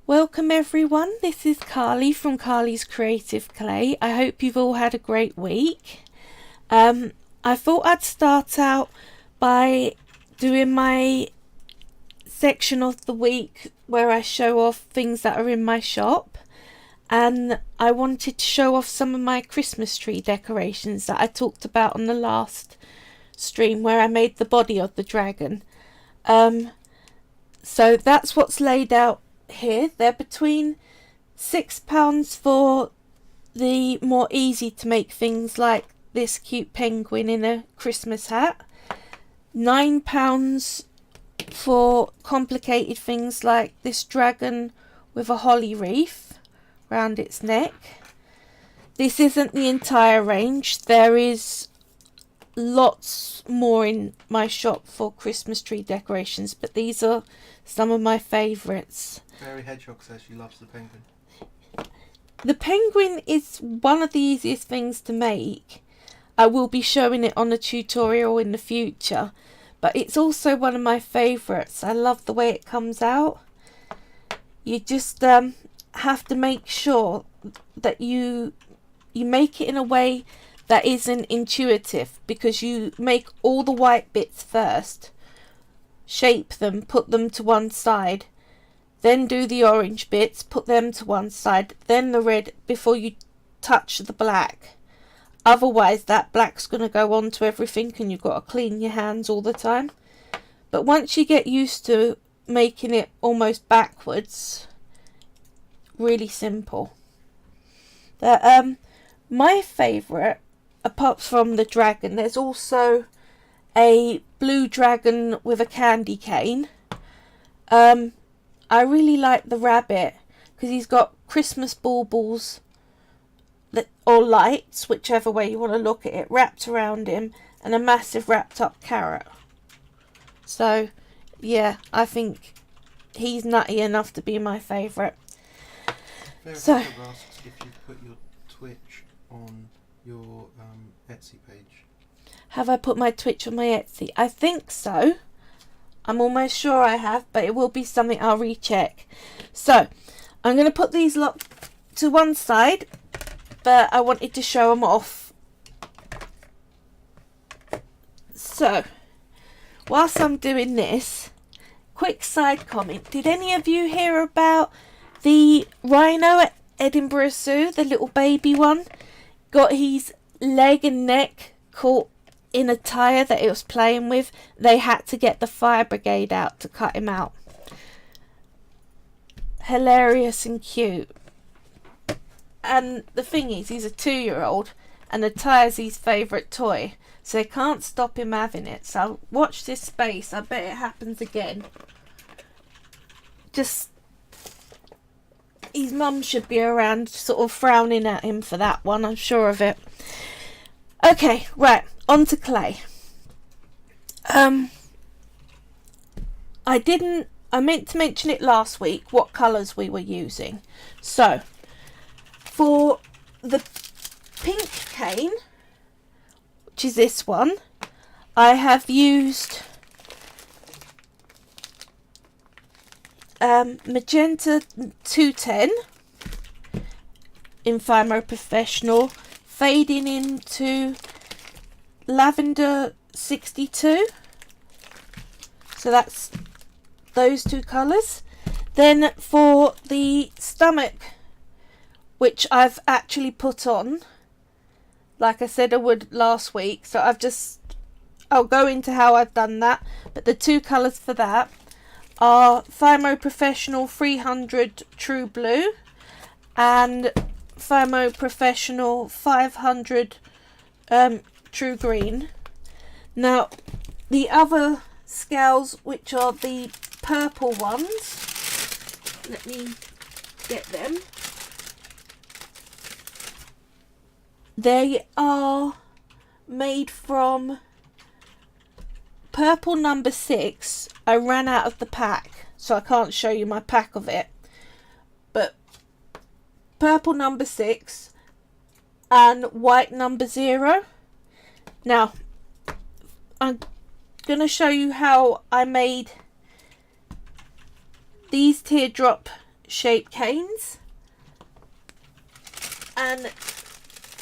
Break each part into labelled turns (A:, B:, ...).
A: Welcome everyone, this is Carly from Carly's Creative Clay. I hope you've all had a great week. I thought I'd start out by doing my section of the week where I show off things that are in my shop, and I wanted to show off some of my Christmas tree decorations that I talked about on the last stream where I made the body of the dragon. So that's what's laid out here. They're between £6 for the more easy to make things like this cute penguin in a Christmas hat, £9 for complicated things like this dragon with a holly wreath round its neck. This isn't the entire range, there is lots more in my shop for Christmas tree decorations, but these are some of my favourites.
B: Mary Hedgehog says she loves the penguin.
A: The penguin is one of the easiest things to make. I will be showing it on a tutorial in the future, but it's also one of my favourites. I love the way it comes out. You just have to make sure that you make it in a way that isn't intuitive, because you make all the white bits first, shape them, put them to one side, then do the orange bits, put them to one side, then the red before you touch the black. Otherwise that black's going to go onto everything and you've got to clean your hands all the time. But once you get used to making it almost backwards, really simple. My favourite, apart from the dragon, there's also a blue dragon with a candy cane. I really like the rabbit because he's got Christmas baubles or lights, whichever way you want to look at it, wrapped around him, and a massive wrapped up carrot. So yeah, I think he's nutty enough to be my favourite.
B: So asks if you put your Twitch on your Etsy page.
A: Have I put my Twitch on my Etsy? I think so. I'm almost sure I have, but it will be something I'll recheck. So I'm going to put these lot to one side, but I wanted to show them off. So whilst I'm doing this, quick side comment. Did any of you hear about the rhino at Edinburgh Zoo, the little baby one? Got his leg and neck caught in a tyre that it was playing with. They had to get the fire brigade out to cut him out. Hilarious and cute. And the thing is, he's a 2-year-old and the tyre's his favourite toy, so they can't stop him having it. So watch this space, I bet it happens again. Just, his mum should be around sort of frowning at him for that one, I'm sure of it. Okay, right, on to clay. I meant to mention it last week, what colours we were using. So, for the pink cane, which is this one, I have used magenta 210 in Polymer Professional, fading into lavender 62. So that's those two colours. Then for the stomach, which I've actually put on, like I said I would last week, so I'll go into how I've done that, but the two colours for that are Polymer Professional 300 True Blue and Polymer Professional 500 True Green. Now the other scales, which are the purple ones, let me get them. They are made from purple number 6. I ran out of the pack, so I can't show you my pack of it, but purple number 6 and white number 0. Now I'm going to show you how I made these teardrop shaped canes and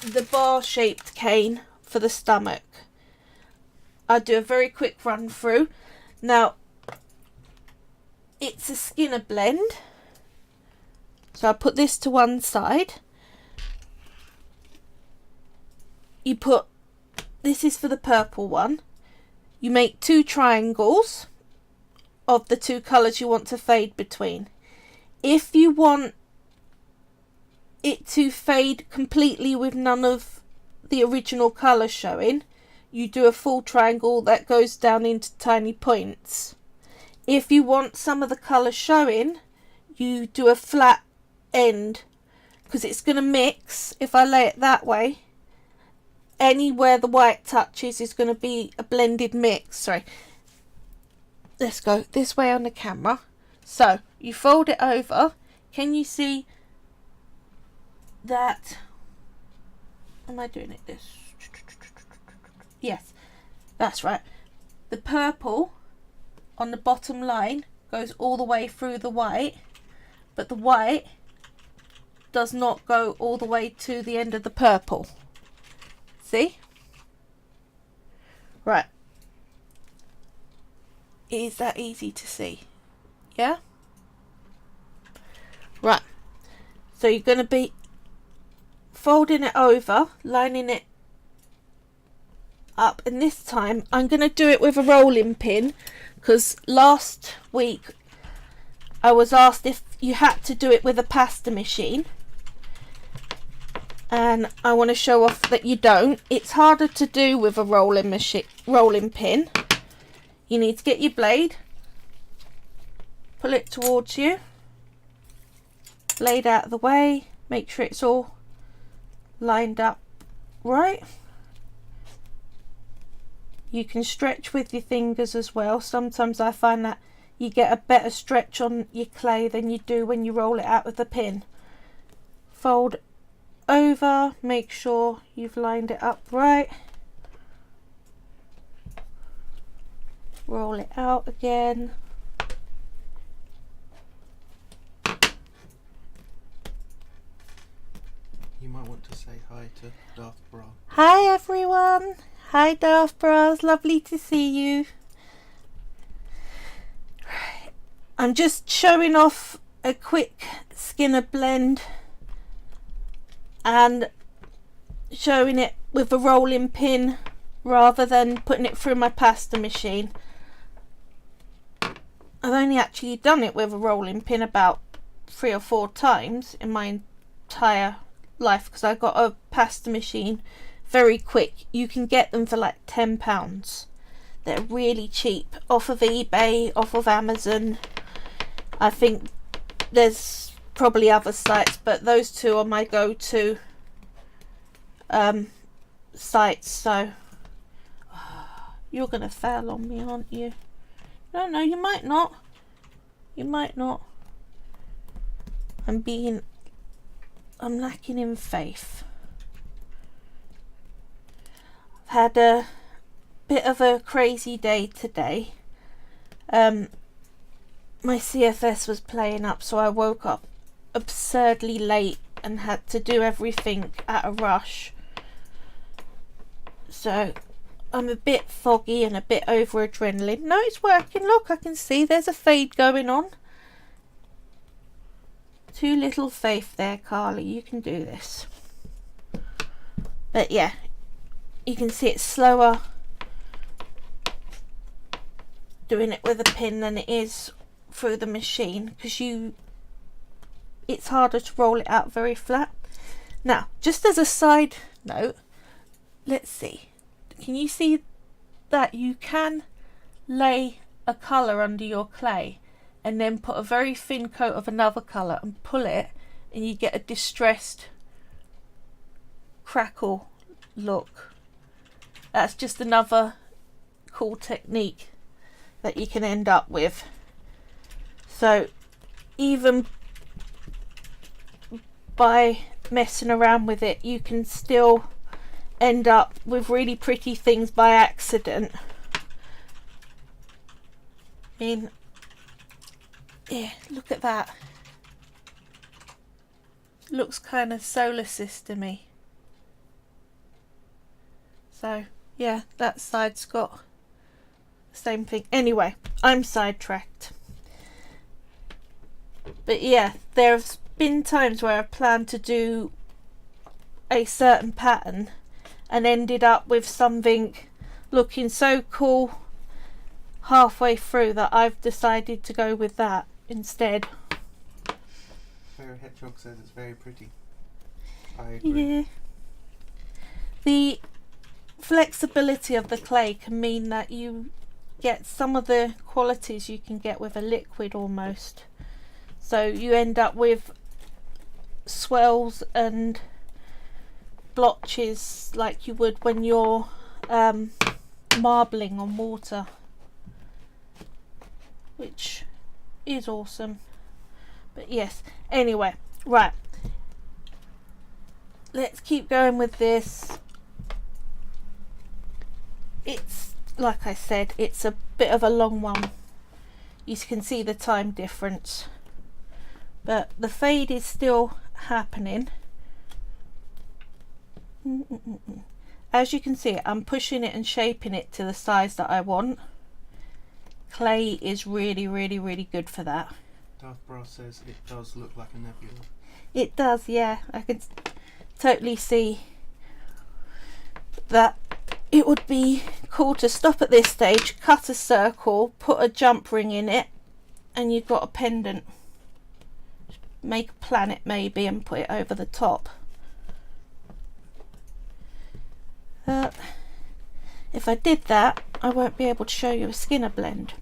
A: the bar shaped cane for the stomach. I'll do a very quick run through. Now, it's a Skinner blend, so I'll put this to one side. You put, this is for the purple one, you make 2 triangles of the 2 colours you want to fade between. If you want it to fade completely with none of the original colour showing, you do a full triangle that goes down into tiny points. If you want some of the colour showing, you do a flat end, because it's going to mix. If I lay it that way, anywhere the white touches is going to be a blended mix. Sorry, let's go this way on the camera. So you fold it over. Can you see that? Am I doing it this? Yes, that's right. The purple on the bottom line goes all the way through the white, but the white does not go all the way to the end of the purple. See? Right. Is that easy to see? Yeah? Right. So you're going to be folding it over, lining it up, and this time I'm going to do it with a rolling pin, because last week I was asked if you had to do it with a pasta machine, and I want to show off that you don't. It's harder to do with a rolling pin. You need to get your blade, pull it towards you, blade out of the way, make sure it's all lined up right. You can stretch with your fingers as well. Sometimes I find that you get a better stretch on your clay than you do when you roll it out with the pin. Fold over, make sure you've lined it up right. Roll it out again.
B: You might want to say hi to Darth Bra.
A: Hi everyone. Hi Darth Bras, lovely to see you. I'm just showing off a quick Skinner blend and showing it with a rolling pin rather than putting it through my pasta machine. I've only actually done it with a rolling pin about 3 or 4 times in my entire life, because I got a pasta machine very quick. You can get them for like £10. They're really cheap, off of eBay, off of Amazon. I think there's probably other sites, but those 2 are my go-to sites. So you're gonna fail on me, aren't you? No, you might not. You might not. I'm lacking in faith. I've had a bit of a crazy day today. My CFS was playing up, so I woke up absurdly late and had to do everything at a rush. So I'm a bit foggy and a bit over adrenaline. No, it's working. Look, I can see there's a fade going on. Too little faith there, Carly. You can do this. But yeah, you can see it's slower doing it with a pin than it is through the machine, because it's harder to roll it out very flat. Now, just as a side note, let's see. Can you see that you can lay a colour under your clay and then put a very thin coat of another colour and pull it, and you get a distressed crackle look? That's just another cool technique that you can end up with. So even by messing around with it, you can still end up with really pretty things by accident. I mean, yeah, look at that. Looks kind of solar system-y. So yeah, that side's got the same thing. Anyway, I'm sidetracked. But yeah, there's been times where I've planned to do a certain pattern and ended up with something looking so cool halfway through that I've decided to go with that instead.
B: Sarah Hedgehog says it's very pretty. I agree.
A: Yeah. The flexibility of the clay can mean that you get some of the qualities you can get with a liquid almost. So you end up with swells and blotches like you would when you're marbling on water, which is awesome. But yes, anyway, right, let's keep going with this. It's, like I said, it's a bit of a long one. You can see the time difference, but the fade is still happening. As you can see, I'm pushing it and shaping it to the size that I want. Clay is really, really, really good for that.
B: Darth Brass says it does look like a nebula.
A: It does, yeah. I can totally see that. It would be cool to stop at this stage, cut a circle, put a jump ring in it, and you've got a pendant. Make a planet maybe and put it over the top. If I did that, I won't be able to show you a Skinner blend,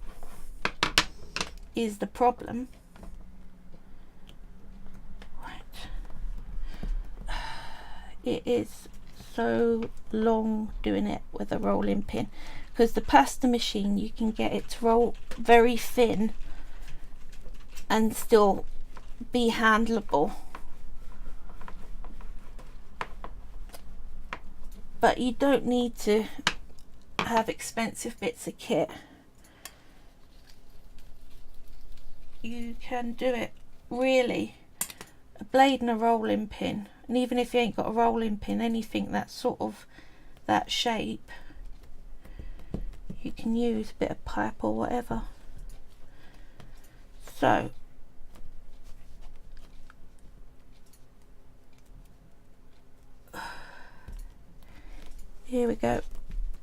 A: is the problem. Right. It is so long doing it with a rolling pin, because the pasta machine, you can get it to roll very thin and still be handleable, but you don't need to have expensive bits of kit. You can do it really, a blade and a rolling pin. And even if you ain't got a rolling pin, anything that's sort of that shape, you can use a bit of pipe or whatever. So here we go.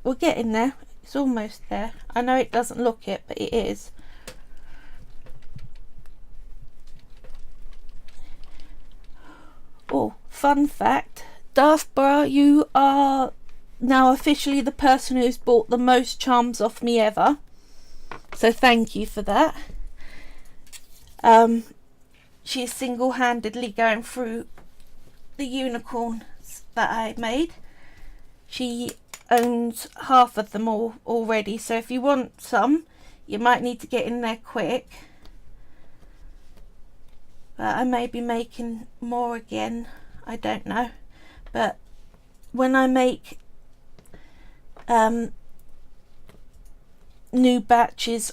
A: We're getting there. It's almost there. I know it doesn't look it, but it is. Oh, fun fact, Darth Bra, you are now officially the person who's bought the most charms off me ever. So thank you for that. She's single-handedly going through the unicorns that I made. She owns half of them all already, so if you want some, you might need to get in there quick. But I may be making more again, I don't know. But when I make new batches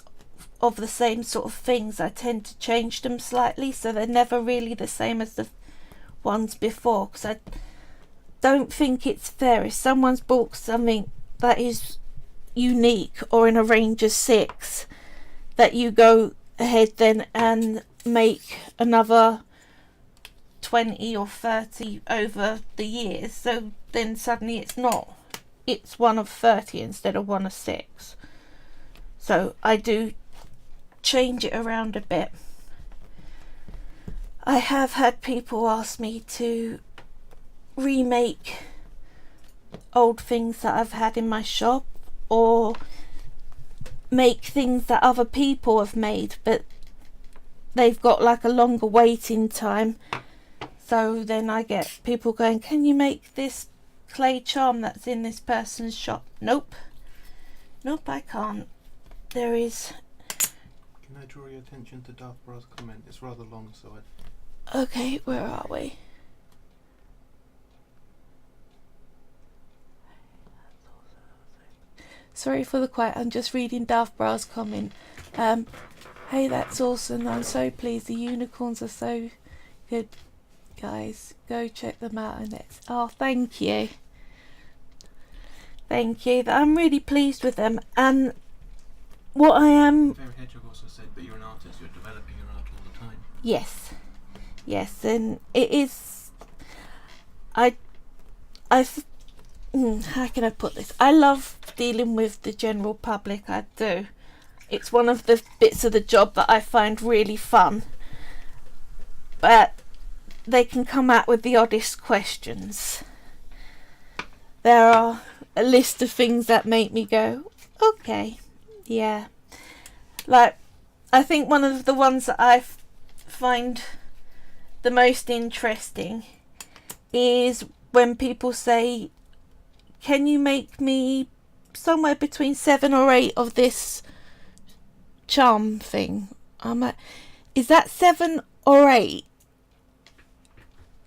A: of the same sort of things, I tend to change them slightly, so they're never really the same as the ones before, because I don't think it's fair if someone's bought something that is unique or in a range of 6 that you go ahead then and make another 20 or 30 over the years, so then suddenly it's one of 30 instead of one of 6. So I do change it around a bit. I have had people ask me to remake old things that I've had in my shop, or make things that other people have made, but they've got like a longer waiting time. So then I get people going, can you make this clay charm that's in this person's shop? Nope, I can't. There is.
B: Can I draw your attention to Darth Bra's comment? It's rather long, so
A: Okay, where are we? Sorry for the quiet, I'm just reading Darth Bra's comment. Hey, that's awesome. I'm so pleased. The unicorns are so good. guys. Go check them out. And it's, oh, thank you. Thank you. I'm really pleased with them. And what I am...
B: Fairy Hedgehog also said that you're an artist, you're developing your art all the time.
A: Yes. Yes, and it is... how can I put this? I love dealing with the general public, I do. It's one of the bits of the job that I find really fun. But they can come out with the oddest questions. There are a list of things that make me go, okay, yeah. Like, I think one of the ones that I find the most interesting is when people say, can you make me somewhere between 7 or 8 of this charm thing? I'm like, is that 7 or 8?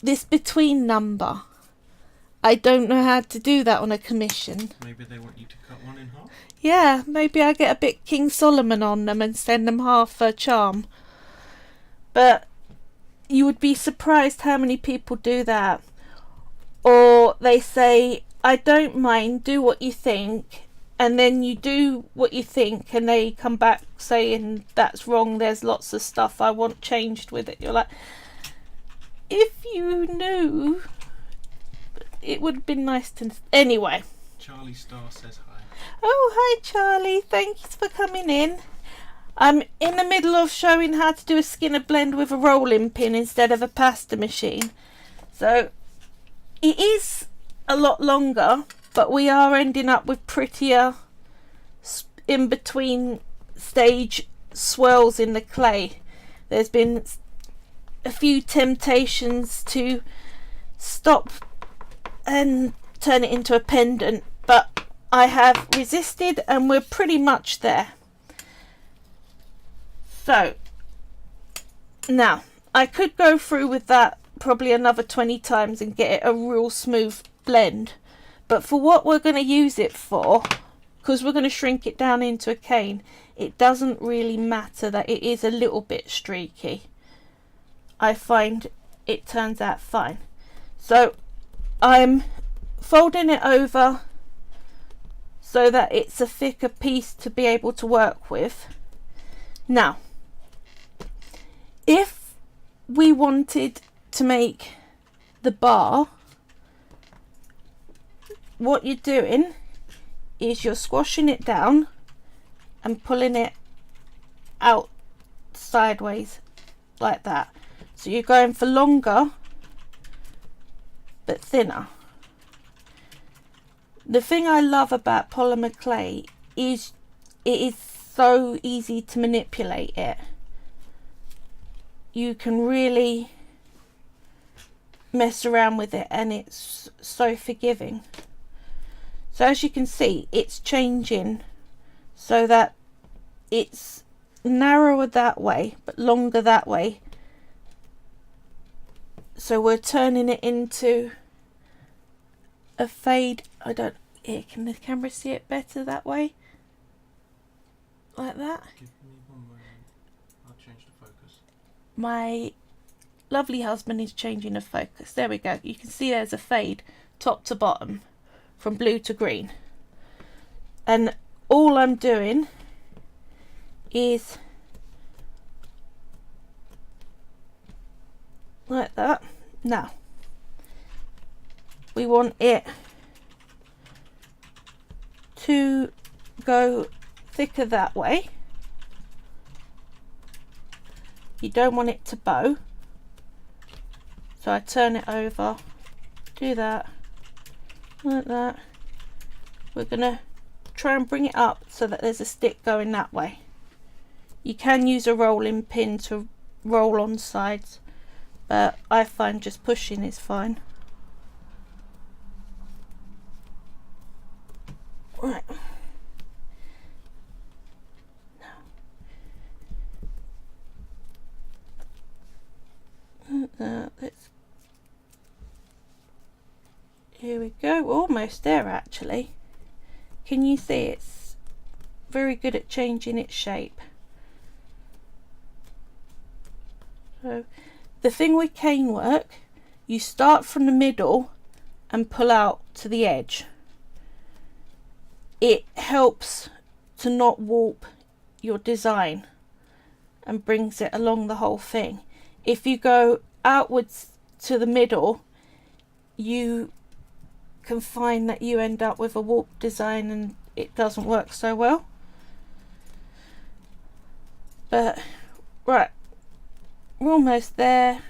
A: This between number. I don't know how to do that on a commission.
B: Maybe they want you to cut one in half?
A: Yeah, maybe I get a bit King Solomon on them and send them half a charm. But you would be surprised how many people do that. Or they say, I don't mind, do what you think. And then you do what you think and they come back saying, that's wrong, there's lots of stuff I want changed with it. You're like, if you knew, it would have been nice to... Anyway.
B: Charlie Star says hi.
A: Oh, hi Charlie. Thanks for coming in. I'm in the middle of showing how to do a skinner blend with a rolling pin instead of a pasta machine. So, it is a lot longer, but we are ending up with prettier in between stage swirls in the clay. There's been a few temptations to stop and turn it into a pendant, but I have resisted and we're pretty much there. So now I could go through with that probably another 20 times and get it a real smooth blend, but for what we're going to use it for, because we're going to shrink it down into a cane, it doesn't really matter that it is a little bit streaky. I find it turns out fine. So I'm folding it over so that it's a thicker piece to be able to work with. Now, if we wanted to make the bar, what you're doing is you're squashing it down and pulling it out sideways like that. So you're going for longer but thinner. The thing I love about polymer clay is it is so easy to manipulate it. You can really mess around with it and it's so forgiving. So as you can see, it's changing so that it's narrower that way but longer that way. So we're turning it into a fade. I don't... Here, can the camera see it better that way? Like that?
B: Give me one moment. I'll change the focus.
A: My lovely husband is changing the focus. There we go. You can see there's a fade top to bottom from blue to green. And all I'm doing is like that. Now we want it to go thicker that way. You don't want it to bow, so I turn it over, do that, like that. We're gonna try and bring it up so that there's a stick going that way. You can use a rolling pin to roll on sides, but I find just pushing is fine. Right. Let's. Here we go. We're almost there actually. Can you see it's very good at changing its shape? So the thing with cane work you start from the middle and pull out to the edge. It helps to not warp your design and brings it along the whole thing. If you go outwards to the middle, you can find that you end up with a warped design and it doesn't work so well. But right, we're almost there.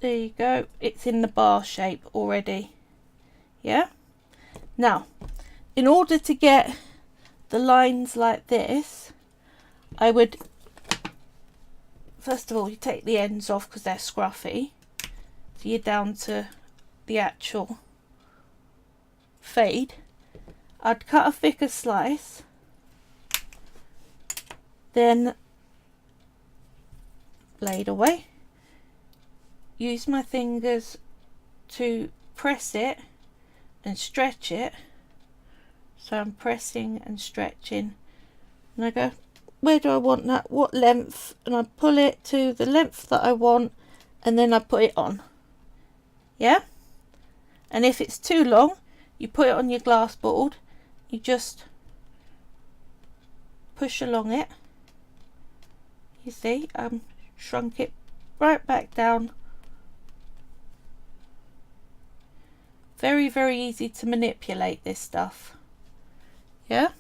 A: There you go, it's in the bar shape already. Yeah, now in order to get the lines like this, I would first of all, you take the ends off because they're scruffy, so you're down to the actual fade. I'd cut a thicker slice, then blade away, use my fingers to press it and stretch it. So I'm pressing and stretching, and I go, where do I want that, what length, and I pull it to the length that I want, and then I put it on. Yeah, and if it's too long, you put it on your glass board, you just push along it. You see, shrunk it right back down. Very, very easy to manipulate this stuff. Yeah,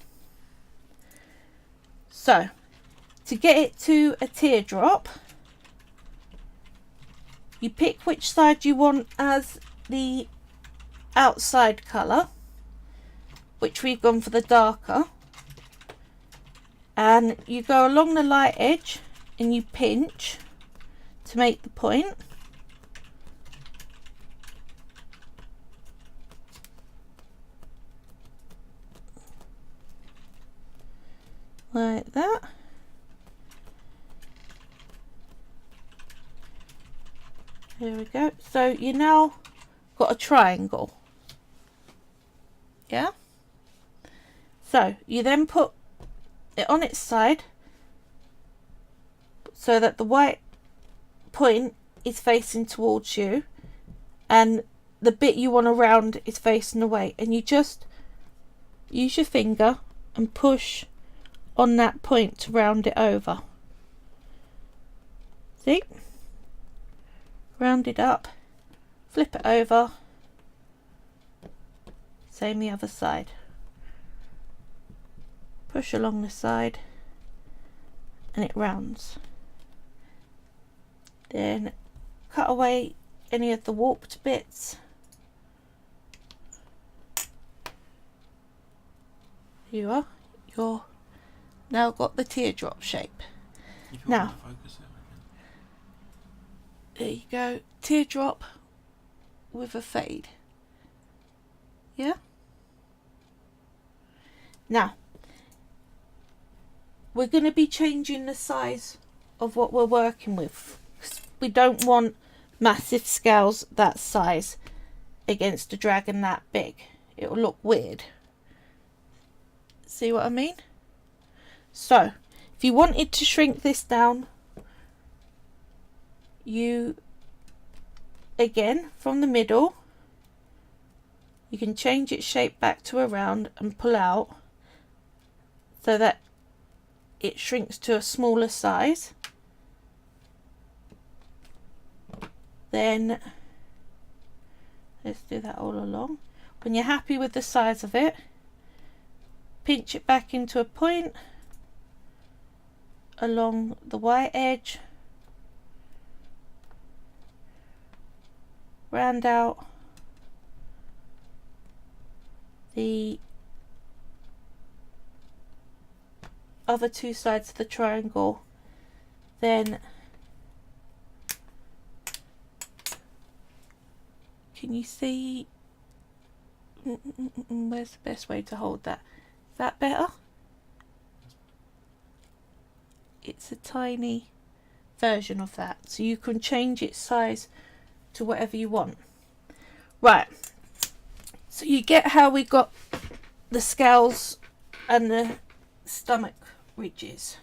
A: so to get it to a teardrop, you pick which side you want as the outside colour, which we've gone for the darker, and you go along the light edge and you pinch to make the point. Like that. There we go. So you now got a triangle. Yeah. So you then put it on its side so that the white point is facing towards you and the bit you want to round is facing away, and you just use your finger and push on that point to round it over. See? Round it up, flip it over, same the other side. Push along the side and it rounds. Then cut away any of the warped bits. Here you are. You're now got the teardrop shape. Now, there you go, teardrop with a fade. Yeah. Now, we're going to be changing the size of what we're working with. We don't want massive scales that size against a dragon that big. It will look weird. See what I mean? So, if you wanted to shrink this down, you, again, from the middle, you can change its shape back to a round and pull out so that it shrinks to a smaller size. Then, let's do that all along. When you're happy with the size of it, pinch it back into a point along the white edge, round out the other two sides of the triangle, then can you see, where's the best way to hold that? Is that better? It's a tiny version of that, so you can change its size to whatever you want. Right, so you get how we got the scales and the stomach ridges.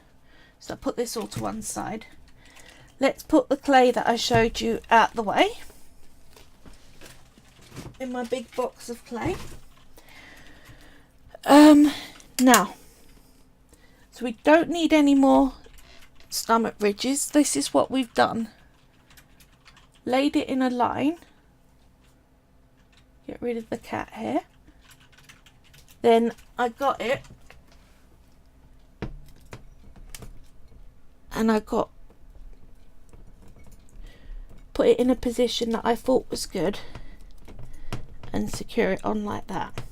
A: So I put this all to one side. let's put the clay that I showed you out the way in my big box of clay. Now, so we don't need any more stomach ridges. This is what we've done. Laid it in a line. Get rid of the cat hair. Then I got it. And I put it in a position that I thought was good. And secure it on like that.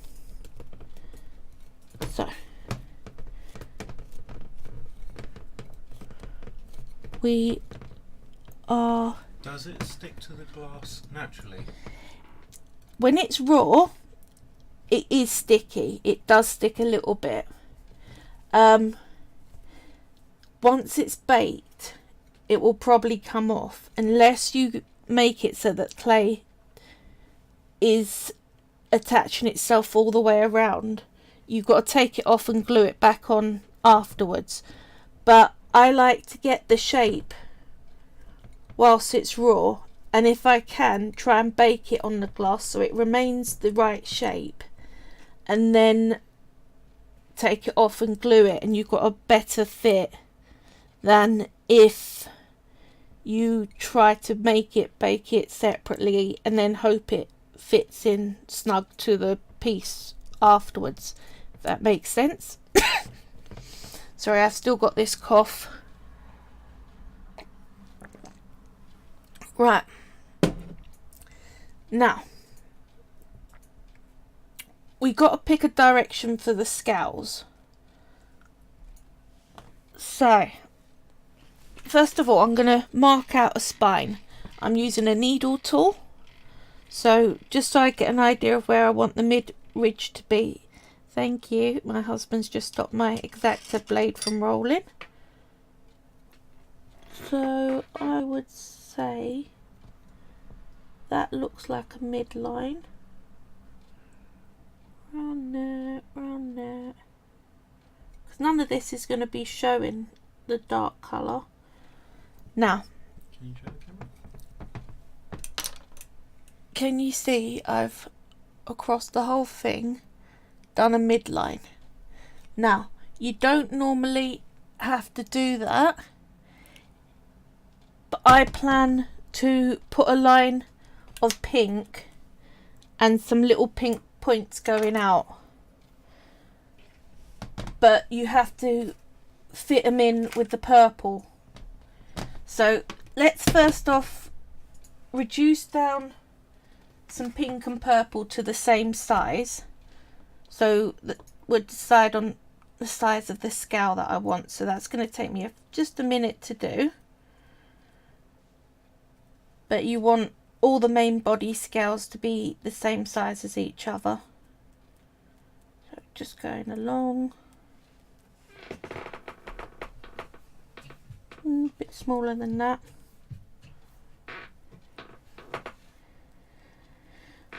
A: So. We are...
B: Does it stick to the glass naturally?
A: When it's raw, it is sticky. It does stick a little bit. Once it's baked, it will probably come off, unless you make it so that clay is attaching itself all the way around. You've got to take it off and glue it back on afterwards. But I like to get the shape whilst it's raw, and if I can, try and bake it on the glass so it remains the right shape, and then take it off and glue it, and you've got a better fit than if you try to bake it separately and then hope it fits in snug to the piece afterwards, if that makes sense. Sorry, I've still got this cough. Right. Now, we got to pick a direction for the scales. So, first of all, I'm going to mark out a spine. I'm using a needle tool. So, just so I get an idea of where I want the mid ridge to be. Thank you. My husband's just stopped my X-Acto blade from rolling. So, I would say that looks like a midline. Round there, round there. Because none of this is going to be showing the dark colour. Now,
B: Can you show the camera?
A: can you see I've, across the whole thing, done a midline? Now, you don't normally have to do that, but I plan to put a line of pink and some little pink points going out, but you have to fit them in with the purple. So let's first off reduce down some pink and purple to the same size, so that we'll decide on the size of the scale that I want. So that's going to take me just a minute to do, but you want all the main body scales to be the same size as each other. So just going along, a bit smaller than that.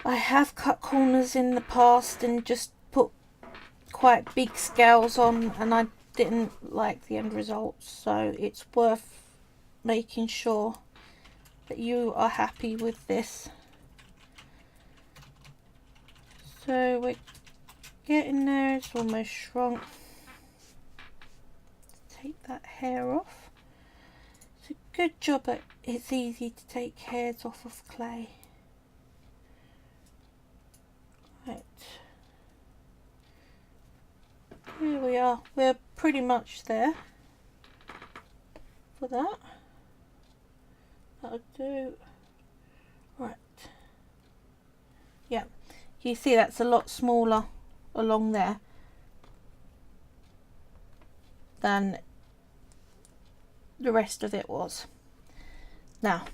A: I have cut corners in the past and just put quite big scales on, and I didn't like the end result, so it's worth making sure that you are happy with this. So we're getting there, it's almost shrunk. Take that hair off. It's a good job that it's easy to take hairs off of clay. Right. Here we are. We're pretty much there for that. That'll do. Right. Yeah. You see that's a lot smaller along there than the rest of it was. Now,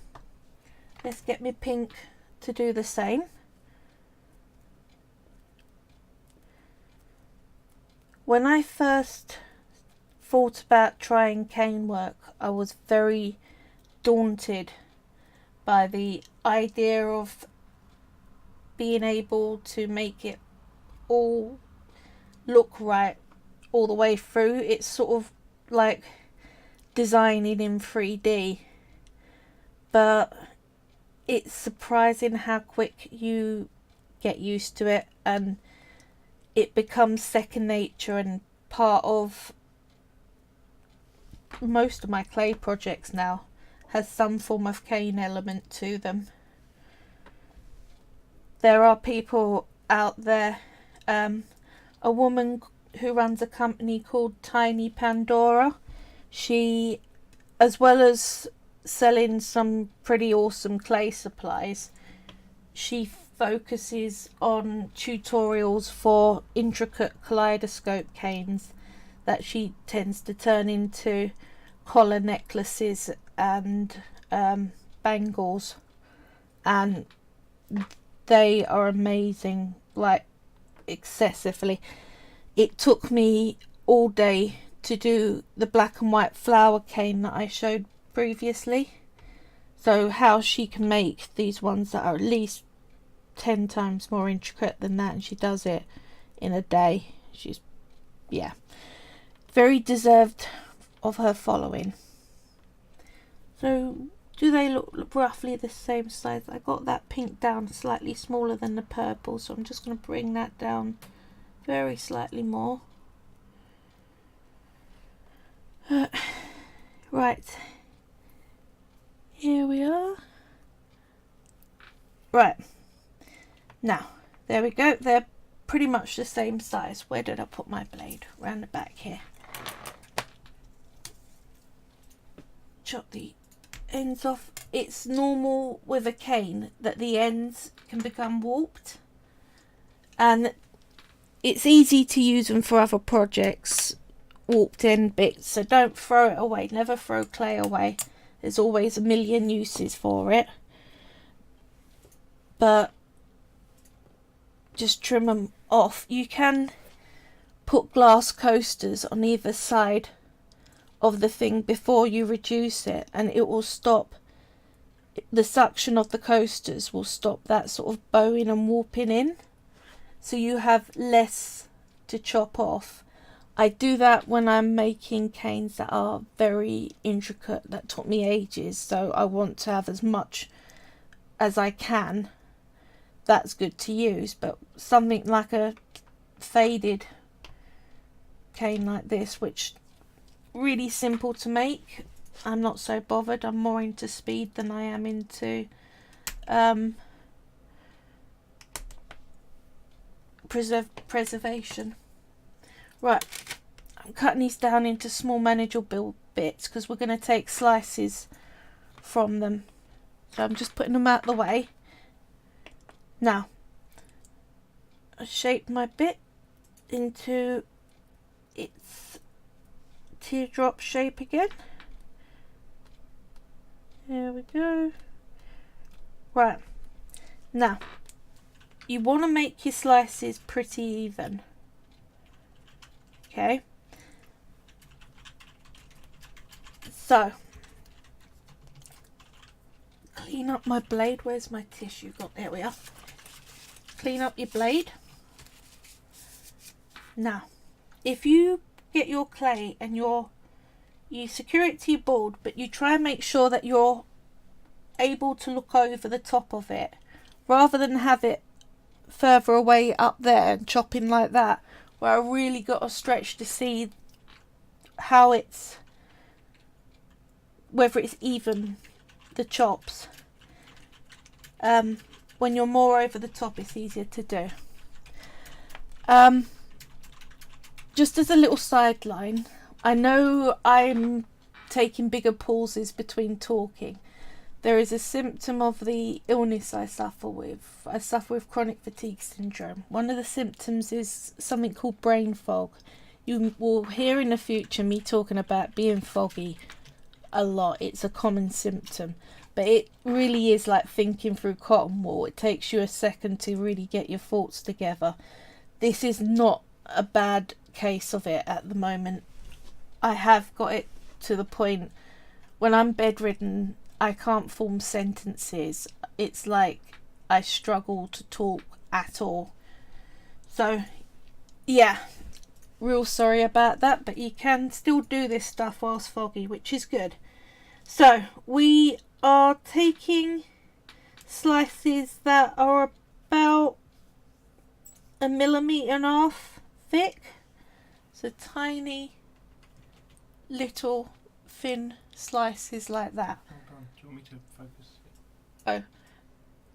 A: let's get me pink to do the same. When I first thought about trying cane work, I was very daunted by the idea of being able to make it all look right all the way through. It's sort of like designing in 3D, but it's surprising how quick you get used to it, and it becomes second nature and part of most of my clay projects now. Has some form of cane element to them. There are people out there, a woman who runs a company called Tiny Pandora. She, as well as selling some pretty awesome clay supplies, she focuses on tutorials for intricate kaleidoscope canes that she tends to turn into collar necklaces and bangles, and they are amazing, like excessively. It took me all day to do the black and white flower cane that I showed previously. So how she can make these ones that are at least 10 times more intricate than that, and she does it in a day. She's, yeah, very deserved of her following. So do they look roughly the same size? I got that pink down slightly smaller than the purple, so I'm just going to bring that down very slightly more. Right, here we are. Right, now there we go, they're pretty much the same size. Where did I put my blade? Round the back here. Chop the ends off. It's normal with a cane that the ends can become warped, and it's easy to use them for other projects, warped end bits, so don't throw it away. Never throw clay away. There's always a million uses for it, but just trim them off. You can put glass coasters on either side of the thing before you reduce it, and it will stop the suction of the coasters, will stop that sort of bowing and warping in, so you have less to chop off. I do that when I'm making canes that are very intricate, that took me ages, so I want to have as much as I can. That's good to use, but something like a faded cane like this, which really simple to make, I'm not so bothered. I'm more into speed than I am into preservation. Right, I'm cutting these down into small manageable bits because we're going to take slices from them. So I'm just putting them out the way. Now, I shape my bit into its teardrop shape again. There we go. Right, now you want to make your slices pretty even. Okay, so clean up my blade. Where's my tissue got? There we are. Clean up your blade. Now, if you get your clay and you secure it to your board, but you try and make sure that you're able to look over the top of it, rather than have it further away up there and chopping like that, where I really got to stretch to see how it's, whether it's even, the chops. When you're more over the top, it's easier to do. Just as a little sideline, I know I'm taking bigger pauses between talking. There is a symptom of the illness I suffer with. I suffer with chronic fatigue syndrome. One of the symptoms is something called brain fog. You will hear in the future me talking about being foggy a lot. It's a common symptom, but it really is like thinking through cotton wool. It takes you a second to really get your thoughts together. This is not a bad case of it at the moment. I have got it to the point when I'm bedridden, I can't form sentences. It's like I struggle to talk at all. So yeah, real sorry about that, but you can still do this stuff whilst foggy, which is good. So we are taking slices that are about 1.5 millimeters thick, so tiny little thin slices like that.
B: Hold on, do you want me to focus?
A: Oh,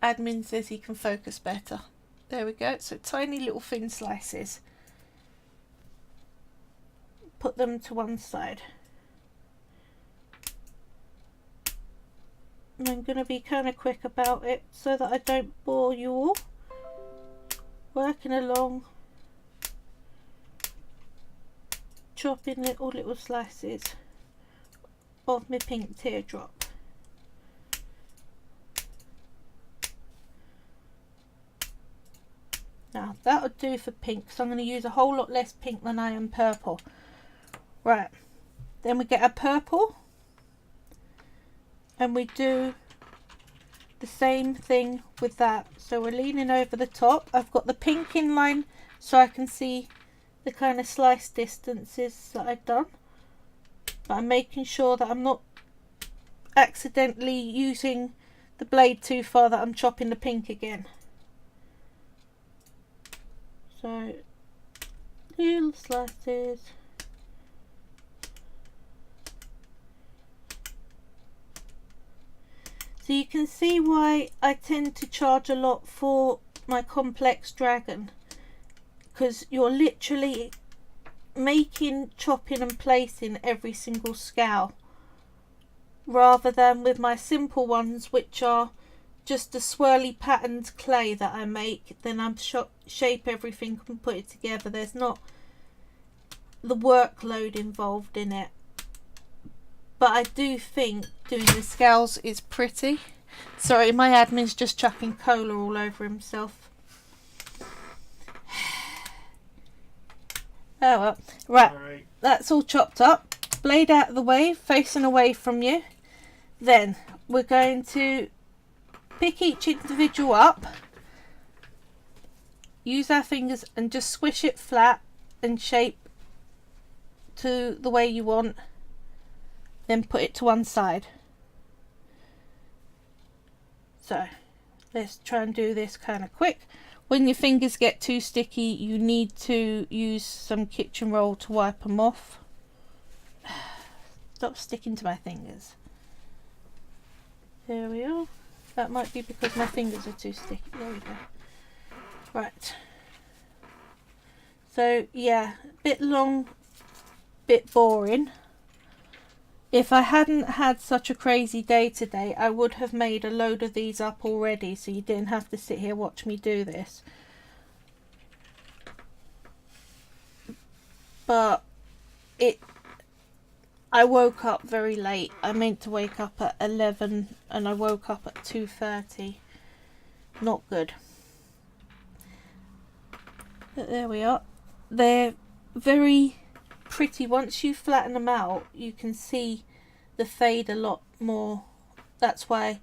A: admin says he can focus better. There we go. So tiny little thin slices. Put them to one side. And I'm going to be kind of quick about it so that I don't bore you all. Working along, chopping little slices of my pink teardrop. Now that'll do for pink, because I'm going to use a whole lot less pink than I am purple. Right, then we get our purple and we do the same thing with that. So we're leaning over the top. I've got the pink in line so I can see the kind of slice distances that I've done, but I'm making sure that I'm not accidentally using the blade too far, that I'm chopping the pink again. So little slices. So you can see why I tend to charge a lot for my complex dragon, because you're literally making, chopping and placing every single scowl, rather than with my simple ones, which are just a swirly patterned clay that I make. Then I'm shape everything and put it together. There's not the workload involved in it. But I do think doing the scales is pretty. Sorry, my admin's just chucking cola all over himself. Oh well. Right, that's all chopped up. Blade out of the way, facing away from you. Then we're going to pick each individual up, use our fingers and just squish it flat and shape to the way you want. Then put it to one side. So let's try and do this kind of quick. When your fingers get too sticky, you need to use some kitchen roll to wipe them off. Stop sticking to my fingers. There we are. That might be because my fingers are too sticky. There we go. Right. So yeah, bit long, bit boring. If I hadn't had such a crazy day today, I would have made a load of these up already, so you didn't have to sit here watch me do this. But I woke up very late. I meant to wake up at 11 and I woke up at 2:30. Not good. But there we are. They're very pretty. Once you flatten them out, you can see the fade a lot more. That's why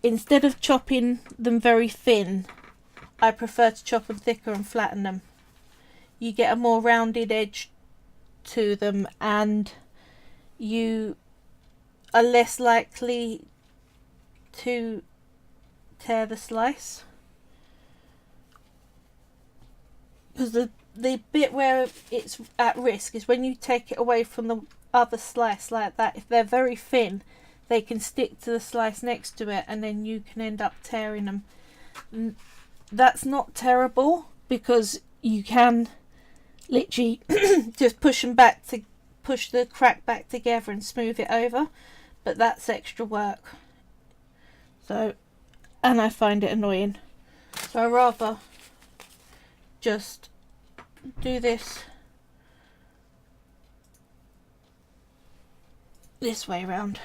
A: instead of chopping them very thin, I prefer to chop them thicker and flatten them. You get a more rounded edge to them and you are less likely to tear the slice, because the bit where it's at risk is when you take it away from the other slice like that. If they're very thin, they can stick to the slice next to it and then you can end up tearing them. That's not terrible, because you can literally just push them back to push the crack back together and smooth it over, but that's extra work. So, and I find it annoying, so I rather just do this way round.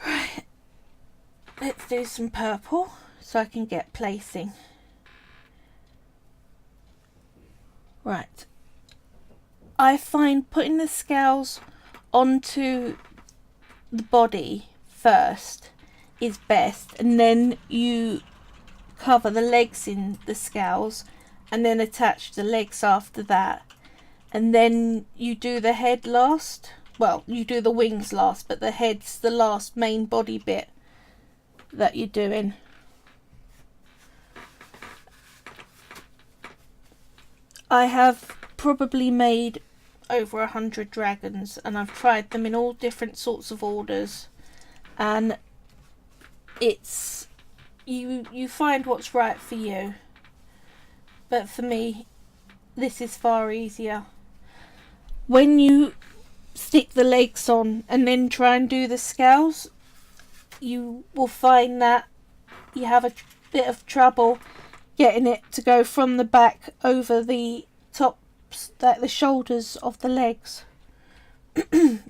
A: Right, let's do some purple so I can get placing. Right, I find putting the scales onto the body first is best, and then you cover the legs in the scales and then attach the legs after that, and then you do the head last. well, you do the wings last, but the head's the last main body bit that you're doing. I have probably made over 100 dragons, and I've tried them in all different sorts of orders, and it's you find what's right for you. But for me, this is far easier. When you stick the legs on and then try and do the scales, you will find that you have a bit of trouble getting it to go from the back over the tops, like the shoulders of the legs.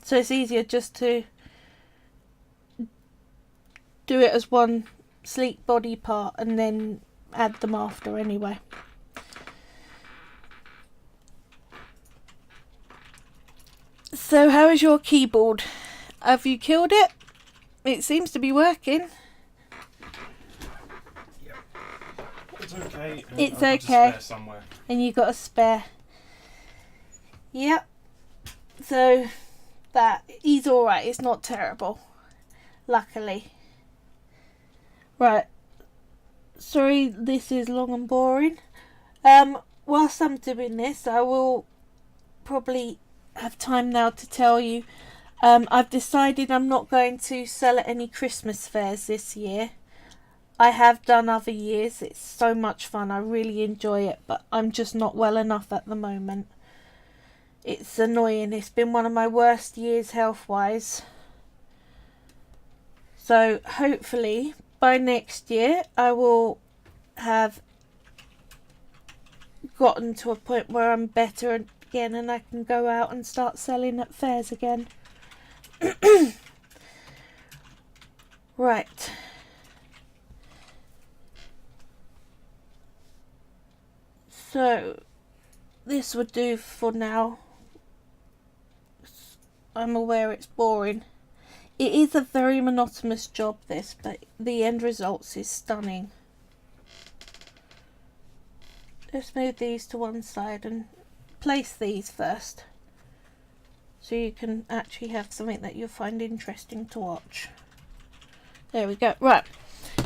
A: So it's easier just to do it as one sleek body part and then add them after anyway. So how is your keyboard? Have you killed it? It seems to be working.
B: Yep. It's okay.
A: It's
B: I've
A: okay.
B: got a spare somewhere.
A: And you got a spare. Yep. So that he's alright, it's not terrible. Luckily. Right. Sorry this is long and boring. Whilst I'm doing this, I will probably have time now to tell you. I've decided I'm not going to sell at any Christmas fairs this year. I have done other years. It's so much fun. I really enjoy it, but I'm just not well enough at the moment. It's annoying. It's been one of my worst years health-wise. So hopefully by next year I will have gotten to a point where I'm better again and I can go out and start selling at fairs again. Right. So this would do for now. I'm aware it's boring. It is a very monotonous job, this, but the end results is stunning. Let's move these to one side and place these first, so you can actually have something that you'll find interesting to watch. There we go. Right,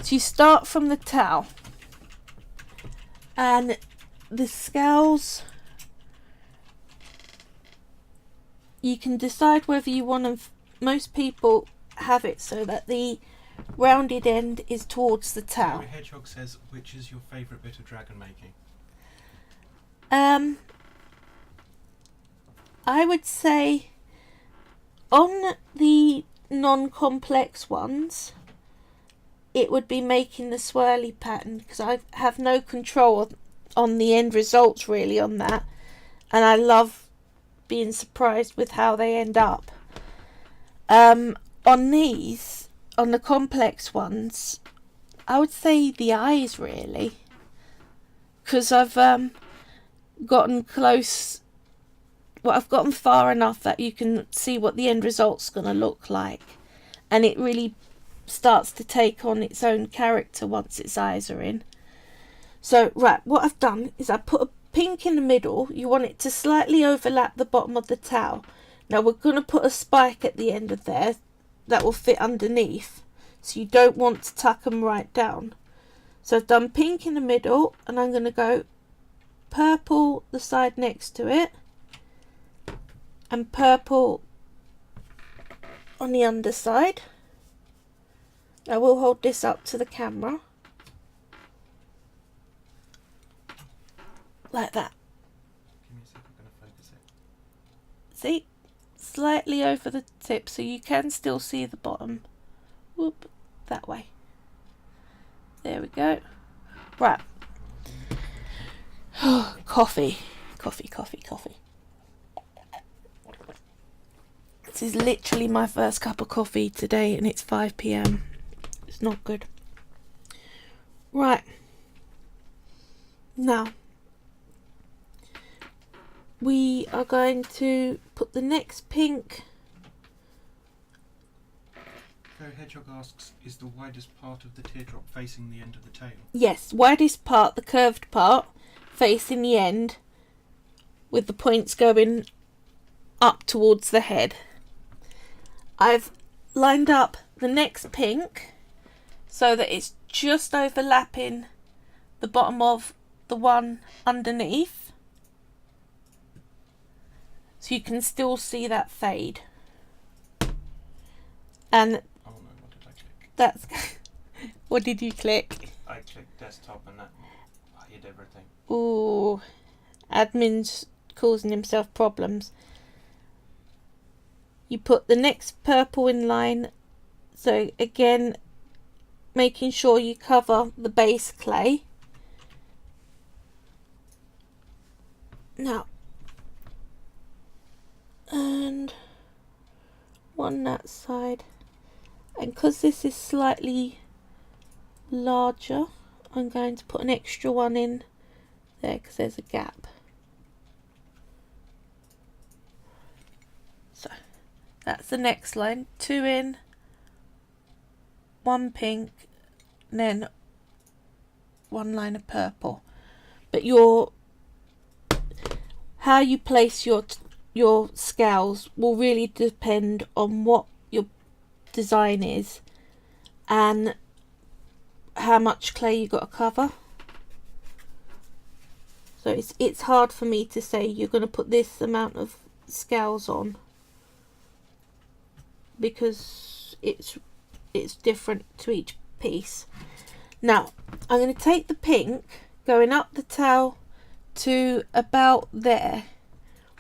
A: so you start from the towel, and the scales, you can decide whether you want them. Most people have it so that the rounded end is towards the towel.
B: Hedgehog says, which is your favourite bit of dragon making?
A: I would say on the non-complex ones, it would be making the swirly pattern, because I have no control on the end results really on that, and I love being surprised with how they end up. On these, on the complex ones, I would say the eyes really, because I've gotten close. Well, I've gotten far enough that you can see what the end result's going to look like, and it really starts to take on its own character once its eyes are in. So, right, what I've done is I put a pink in the middle. You want it to slightly overlap the bottom of the towel. Now we're going to put a spike at the end of there that will fit underneath, so you don't want to tuck them right down. So I've done pink in the middle, and I'm going to go purple the side next to it, and purple on the underside. I will hold this up to the camera like that.
B: Give me a second, I'm going to focus it.
A: See? Slightly over the tip, so you can still see the bottom. Whoop, that way. There we go. Right. Coffee. This is literally my first cup of coffee today, and it's 5 p.m. It's not good. Right. Now, we are going to put the next pink.
B: Fairy Hedgehog asks, is the widest part of the teardrop facing the end of the tail?
A: Yes, widest part, the curved part, facing the end, with the points going up towards the head. I've lined up the next pink so that it's just overlapping the bottom of the one underneath, so you can still see that fade. And
B: oh no, what did I click?
A: that's what did you click?
B: I clicked desktop and that hid everything.
A: Ooh, admin's causing himself problems. You put the next purple in line, so again making sure you cover the base clay. Now, and one that side, and because this is slightly larger, I'm going to put an extra one in there because there's a gap. So that's the next line, 2 in, 1 pink, and then 1 line of purple. But how you place your scales will really depend on what your design is and how much clay you got to cover. So it's hard for me to say you're going to put this amount of scales on, because it's different to each piece. Now I'm going to take the pink going up the towel to about there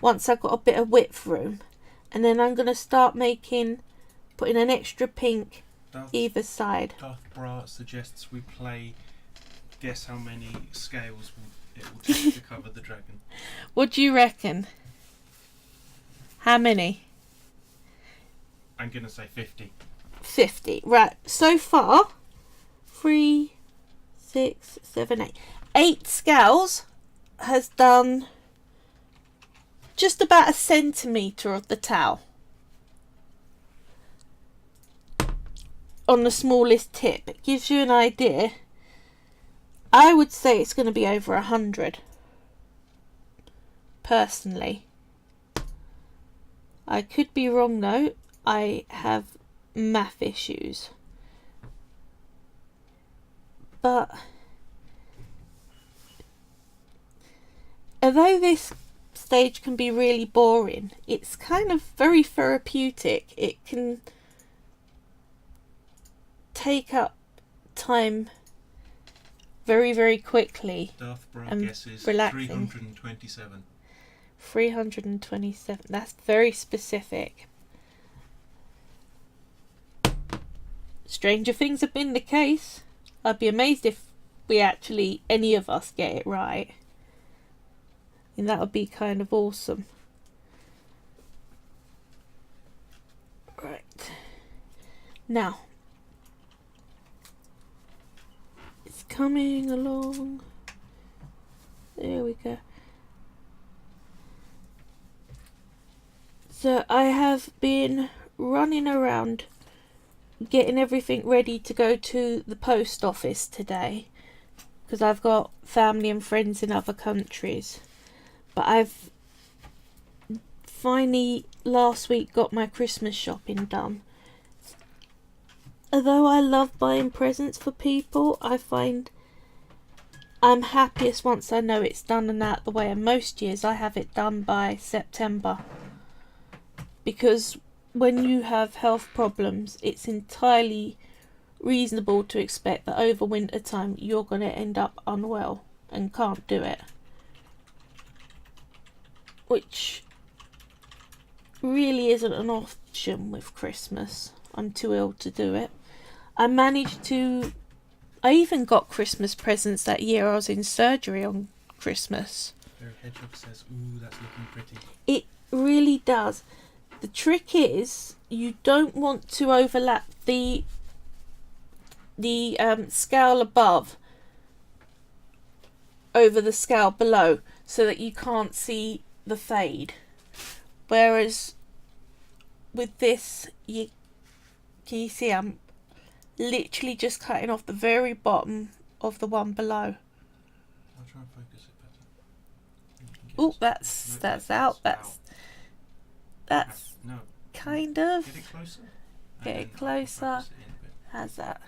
A: once I've got a bit of width room, and then I'm going to start putting an extra pink either side.
B: Darth Bra suggests we play guess how many scales it will take to cover the dragon.
A: What do you reckon? How many?
B: I'm going to say 50.
A: 50. Right, so far 3, 6, 7, 8. 8 scales has done just about a centimetre of the towel on the smallest tip. It gives you an idea. I would say it's going to be over 100 personally. I could be wrong though. I have math issues, but although this stage can be really boring, it's kind of very therapeutic. It can take up time very, very quickly.
B: Darth Bra
A: and
B: guesses
A: relaxing.
B: 327.
A: 327. That's very specific. Stranger things have been the case. I'd be amazed if any of us get it right. And that would be kind of awesome. Right. Now, it's coming along. There we go. So I have been running around getting everything ready to go to the post office today, because I've got family and friends in other countries. But I've finally last week got my Christmas shopping done. Although I love buying presents for people, I find I'm happiest once I know it's done and out the way, and most years I have it done by September, because when you have health problems, it's entirely reasonable to expect that over winter time you're going to end up unwell and can't do it, which really isn't an option with Christmas. I'm too ill to do it. I even got Christmas presents that year. I was in surgery on Christmas.
B: Very Hedgehog says, ooh, that's looking pretty.
A: It really does. The trick is you don't want to overlap the scale above over the scale below, so that you can't see the fade. Whereas with this, can you see I'm literally just cutting off the very bottom of the one below.
B: I'll try and focus it better.
A: Oh, that's out. That's
B: no.
A: kind of.
B: Get it closer.
A: Get it closer. How's that?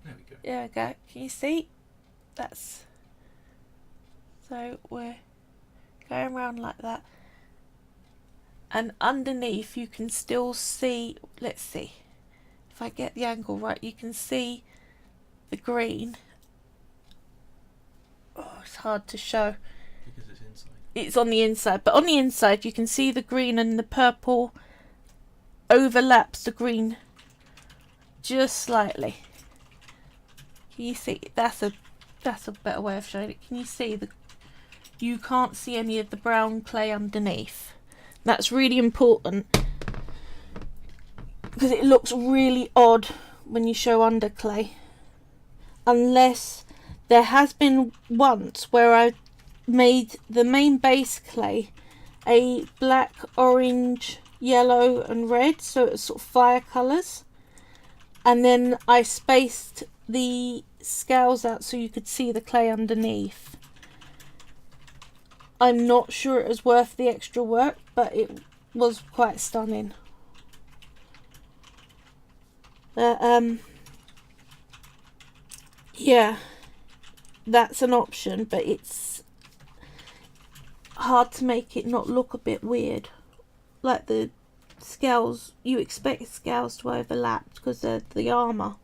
B: There we go.
A: There we go. Can you see? That's... So we're going around like that. And underneath you can still see... Let's see. If I get the angle right, you can see the green. Oh, it's hard to show.
B: Because it's inside.
A: It's on the inside, but on the inside you can see the green, and the purple overlaps the green just slightly. Can you see? That's a better way of showing it. Can you see the? You can't see any of the brown clay underneath. That's really important because it looks really odd when you show under clay. Unless there has been once where I made the main base clay a black, orange, yellow and red, so it's sort of fire colours, and then I spaced the scales out so you could see the clay underneath. I'm not sure it was worth the extra work, but it was quite stunning. Yeah, that's an option, but it's hard to make it not look a bit weird. Like the scales, you expect scales to overlap because they're the armour.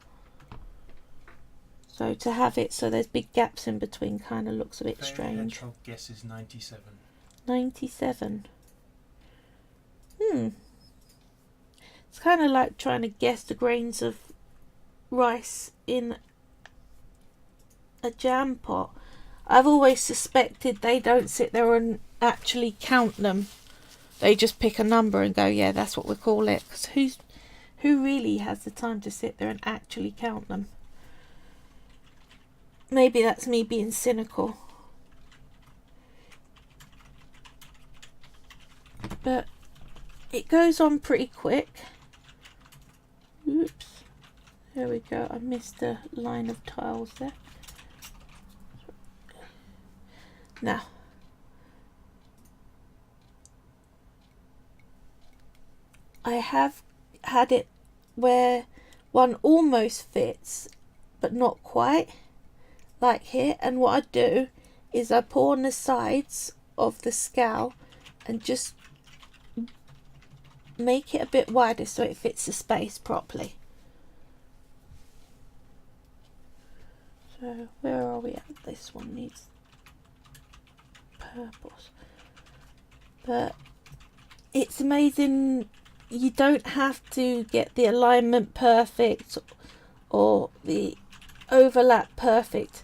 A: So to have it so there's big gaps in between kind of looks a bit strange.
B: Hedgehog guess is 97.
A: 97. It's kind of like trying to guess the grains of rice in a jam pot. I've always suspected they don't sit there and actually count them. They just pick a number and go, yeah, that's what we call it. 'Cause who really has the time to sit there and actually count them? Maybe that's me being cynical. But it goes on pretty quick. Oops. There we go. I missed a line of tiles there. Now, I have had it where one almost fits, but not quite, like here. And what I do is I pour on the sides of the scowl and just make it a bit wider so it fits the space properly. So where are we at? This one needs purples. But it's amazing. You don't have to get the alignment perfect or the overlap perfect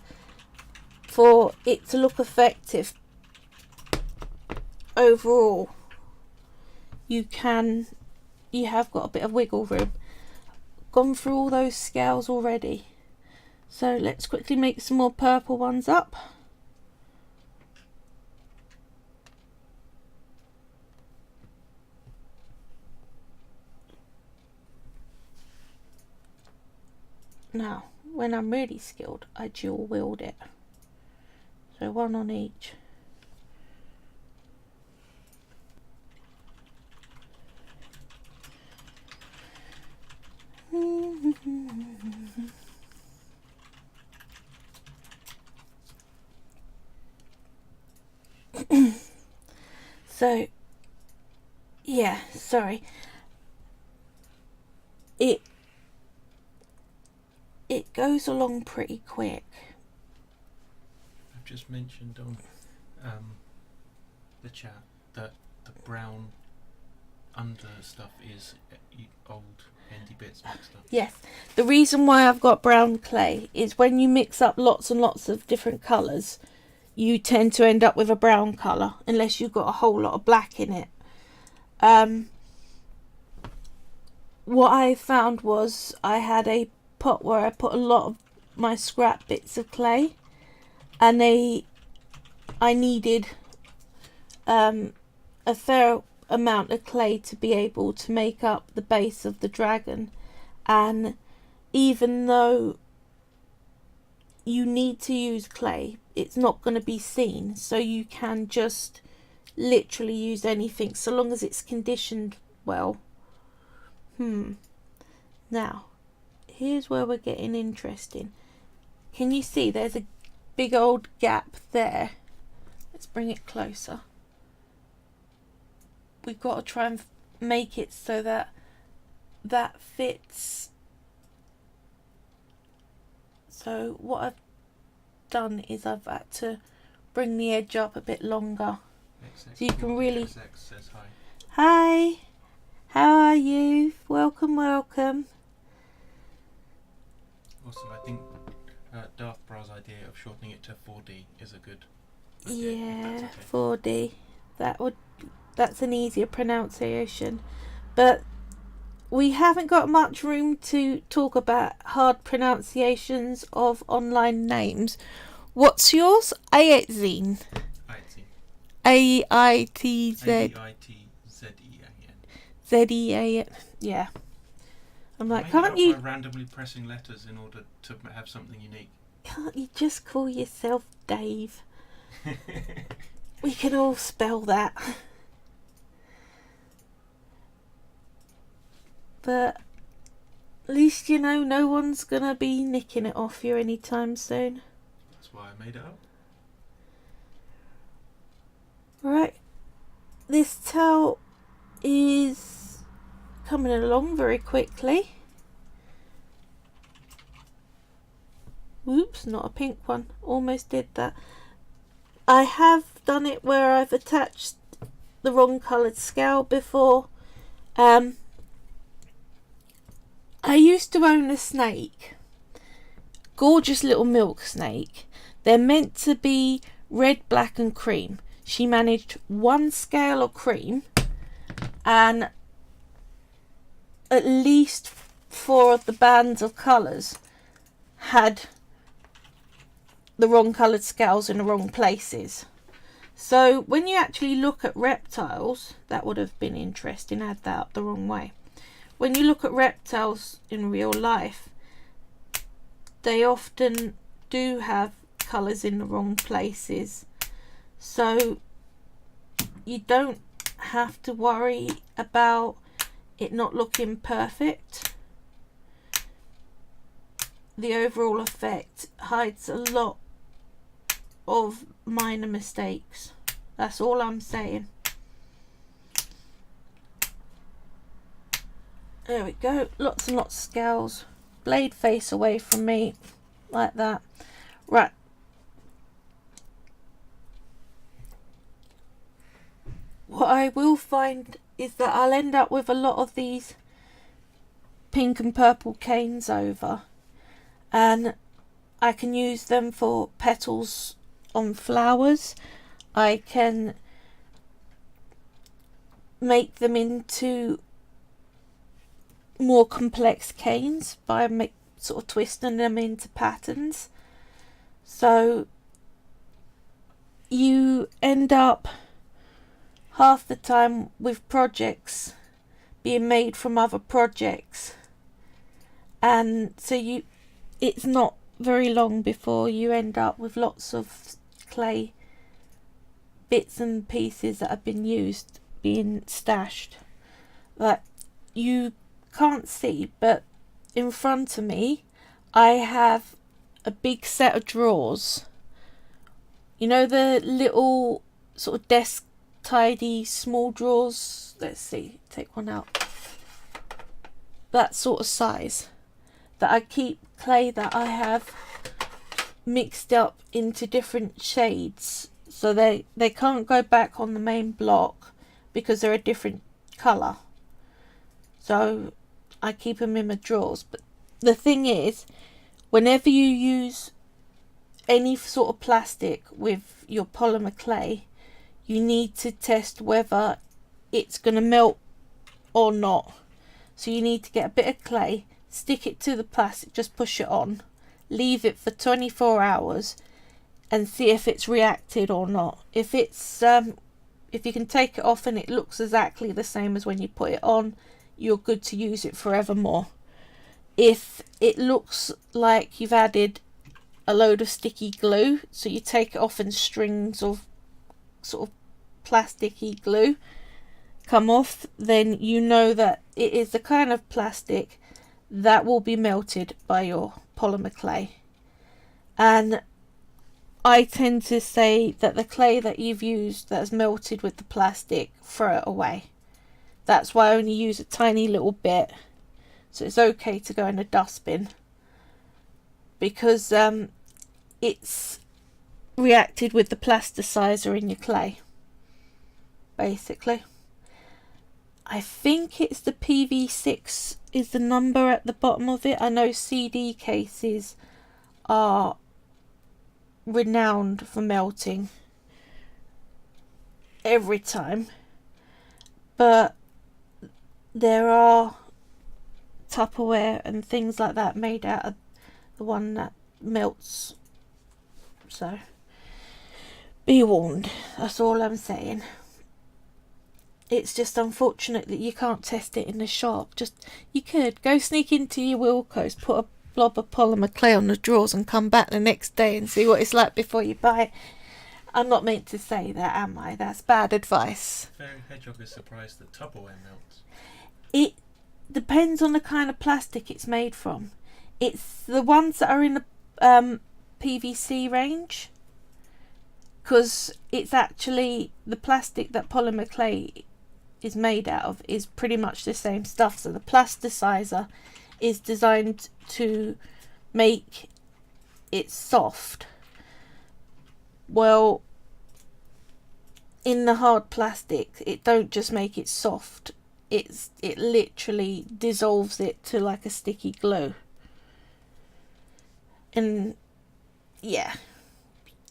A: for it to look effective. Overall, you have got a bit of wiggle room. Gone through all those scales already, so let's quickly make some more purple ones up. Now, when I'm really skilled, I dual wield it. So one on each. So, yeah, sorry. It goes along pretty quick.
B: I've just mentioned on the chat that the brown under stuff is old handy bits mixed up.
A: Yes, the reason why I've got brown clay is when you mix up lots and lots of different colours, you tend to end up with a brown colour unless you've got a whole lot of black in it. What I found was I had a pot where I put a lot of my scrap bits of clay, and I needed a fair amount of clay to be able to make up the base of the dragon. And even though you need to use clay, it's not going to be seen, so you can just literally use anything so long as it's conditioned well. Now, here's where we're getting interesting. Can you see there's a big old gap there? Let's bring it closer. We've got to try and make it so that that fits. So what I've done is I've had to bring the edge up a bit longer. So you can really...
B: XX says hi.
A: Hi! How are you? Welcome, welcome.
B: Awesome. I think Darth Bra's idea of shortening it to 4D is a good idea.
A: Yeah,
B: okay.
A: 4D. That's an easier pronunciation. But we haven't got much room to talk about hard pronunciations of online names. What's yours? Aitzine. A-I-T-Z.
B: A-I-T-Z-E-A-N.
A: Z-E-A-N. Yeah. I'm like, can't
B: By
A: you...
B: randomly pressing letters in order to have something unique.
A: Can't you just call yourself Dave? We can all spell that. But at least you know no one's gonna be nicking it off you anytime soon.
B: That's why I made it up.
A: Right. This towel is coming along very quickly. Oops, not a pink one. Almost did that. I have done it where I've attached the wrong coloured scale before. I used to own a snake. Gorgeous little milk snake. They're meant to be red, black and cream. She managed one scale of cream and at least 4 of the bands of colours had the wrong coloured scales in the wrong places. So when you actually look at reptiles, that would have been interesting. I had that up the wrong way. When you look at reptiles in real life, they often do have colours in the wrong places. So you don't have to worry about it not looking perfect. The overall effect hides a lot of minor mistakes. That's all I'm saying. There we go. Lots and lots of scales. Blade face away from me. Like that. Right. What I will find is that I'll end up with a lot of these pink and purple canes over. And I can use them for petals on flowers. I can make them into more complex canes by sort of twisting them into patterns. So you end up half the time with projects being made from other projects, and so it's not very long before you end up with lots of clay bits and pieces that have been used being stashed. Like, you can't see, but in front of me I have a big set of drawers. You know the little sort of desk tidy small drawers? Let's see, take one out. That sort of size. That I keep clay that I have mixed up into different shades, so they can't go back on the main block because they're a different colour. So I keep them in my drawers. But the thing is, whenever you use any sort of plastic with your polymer clay, you need to test whether it's going to melt or not. So you need to get a bit of clay, stick it to the plastic, just push it on, leave it for 24 hours and see if it's reacted or not. If it's if you can take it off and it looks exactly the same as when you put it on, you're good to use it forevermore. If it looks like you've added a load of sticky glue, so you take it off in strings of sort of plasticky glue, come off, then you know that it is the kind of plastic that will be melted by your polymer clay. And I tend to say that the clay that you've used that's melted with the plastic, throw it away. That's why I only use a tiny little bit, so it's okay to go in a dustbin, because it's reacted with the plasticizer in your clay, basically. I think it's the PV6 is the number at the bottom of it. I know CD cases are renowned for melting every time, but there are Tupperware and things like that made out of the one that melts. So be warned, that's all I'm saying. It's just unfortunate that you can't test it in the shop. You could go sneak into your Wilco's, put a blob of polymer clay on the drawers and come back the next day and see what it's like before you buy it. I'm not meant to say that, am I? That's bad advice.
B: Fairy Hedgehog is surprised that Tupperware melts.
A: It depends on the kind of plastic it's made from. It's the ones that are in the PVC range, because it's actually the plastic that polymer clay is made out of is pretty much the same stuff. So the plasticizer is designed to make it soft. Well, in the hard plastic, it don't just make it soft, it literally dissolves it to like a sticky glue. And yeah,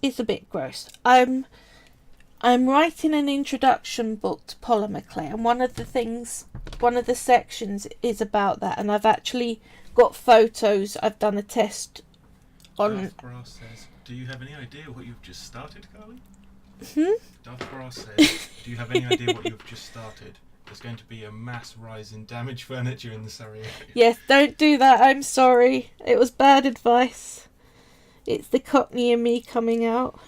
A: it's a bit gross. I'm writing an introduction book to polymer clay, and one of the sections is about that, and I've actually got photos. I've done a test on.
B: Darth Brass says, do you have any idea what you've just started, Carly? Darth Brass says, do you have any idea what you've just started? There's going to be a mass rise in damaged furniture in the Surrey area.
A: Yes, don't do that. I'm sorry. It was bad advice. It's the Cockney in me coming out.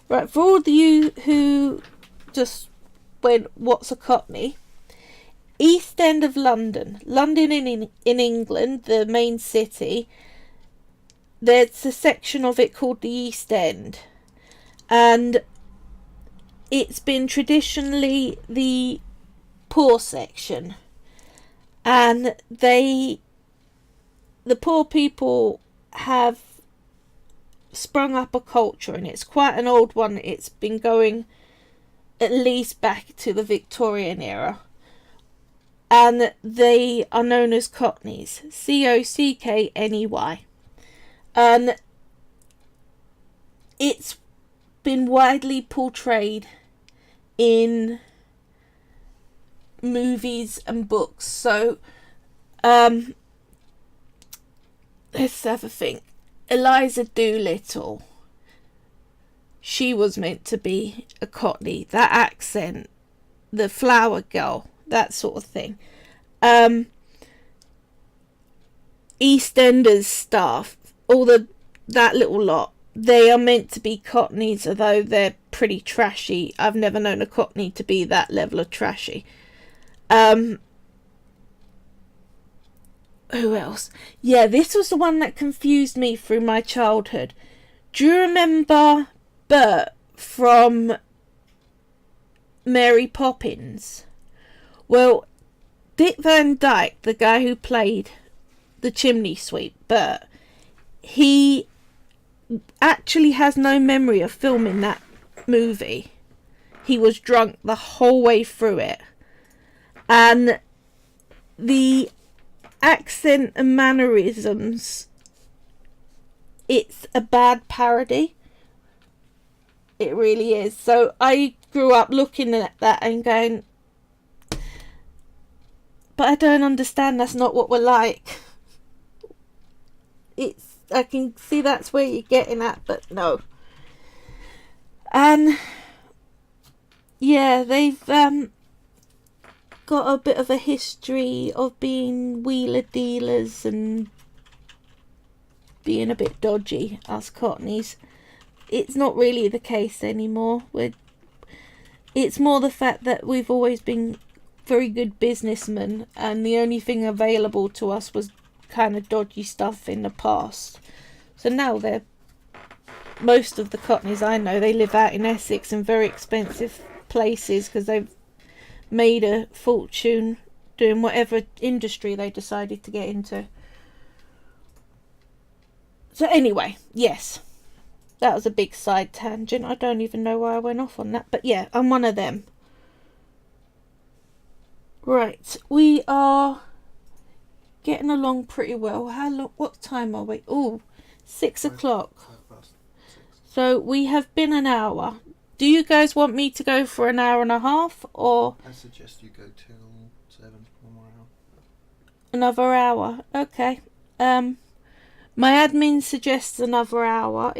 A: Right, for all of you who just went, what's a Cockney? East End of London. London in England, the main city. There's a section of it called the East End. And it's been traditionally the poor section. And the poor people have sprung up a culture, and it's quite an old one. It's been going at least back to the Victorian era, and they are known as Cockneys, Cockney, and it's been widely portrayed in movies and books. So let's have a think. Eliza Doolittle, she was meant to be a Cockney. That accent, the flower girl, that sort of thing. EastEnders staff, that little lot, they are meant to be Cockneys, although they're pretty trashy. I've never known a Cockney to be that level of trashy. Who else? Yeah, this was the one that confused me through my childhood. Do you remember Bert from Mary Poppins? Well, Dick Van Dyke, the guy who played the chimney sweep, Bert, he actually has no memory of filming that movie. He was drunk the whole way through it. And the accent and mannerisms, it's a bad parody. It really is. So I grew up looking at that and going, but I don't understand, that's not what we're like. I can see that's where you're getting at, but no. And yeah, they've got a bit of a history of being wheeler dealers and being a bit dodgy, us Cockneys. It's not really the case anymore. It's more the fact that we've always been very good businessmen, and the only thing available to us was kind of dodgy stuff in the past. So now they're, most of the Cockneys I know, they live out in Essex in very expensive places because they've made a fortune doing whatever industry they decided to get into. So anyway, yes, that was a big side tangent. I don't even know why I went off on that, but yeah, I'm one of them. Right, we are getting along pretty well. How long? What time are we? Oh, 6 o'clock. So we have been an hour. Do you guys want me to go for an hour and a half, or?
C: I suggest you go till 7, 1 more hour.
A: Another hour. Okay. My admin suggests another hour.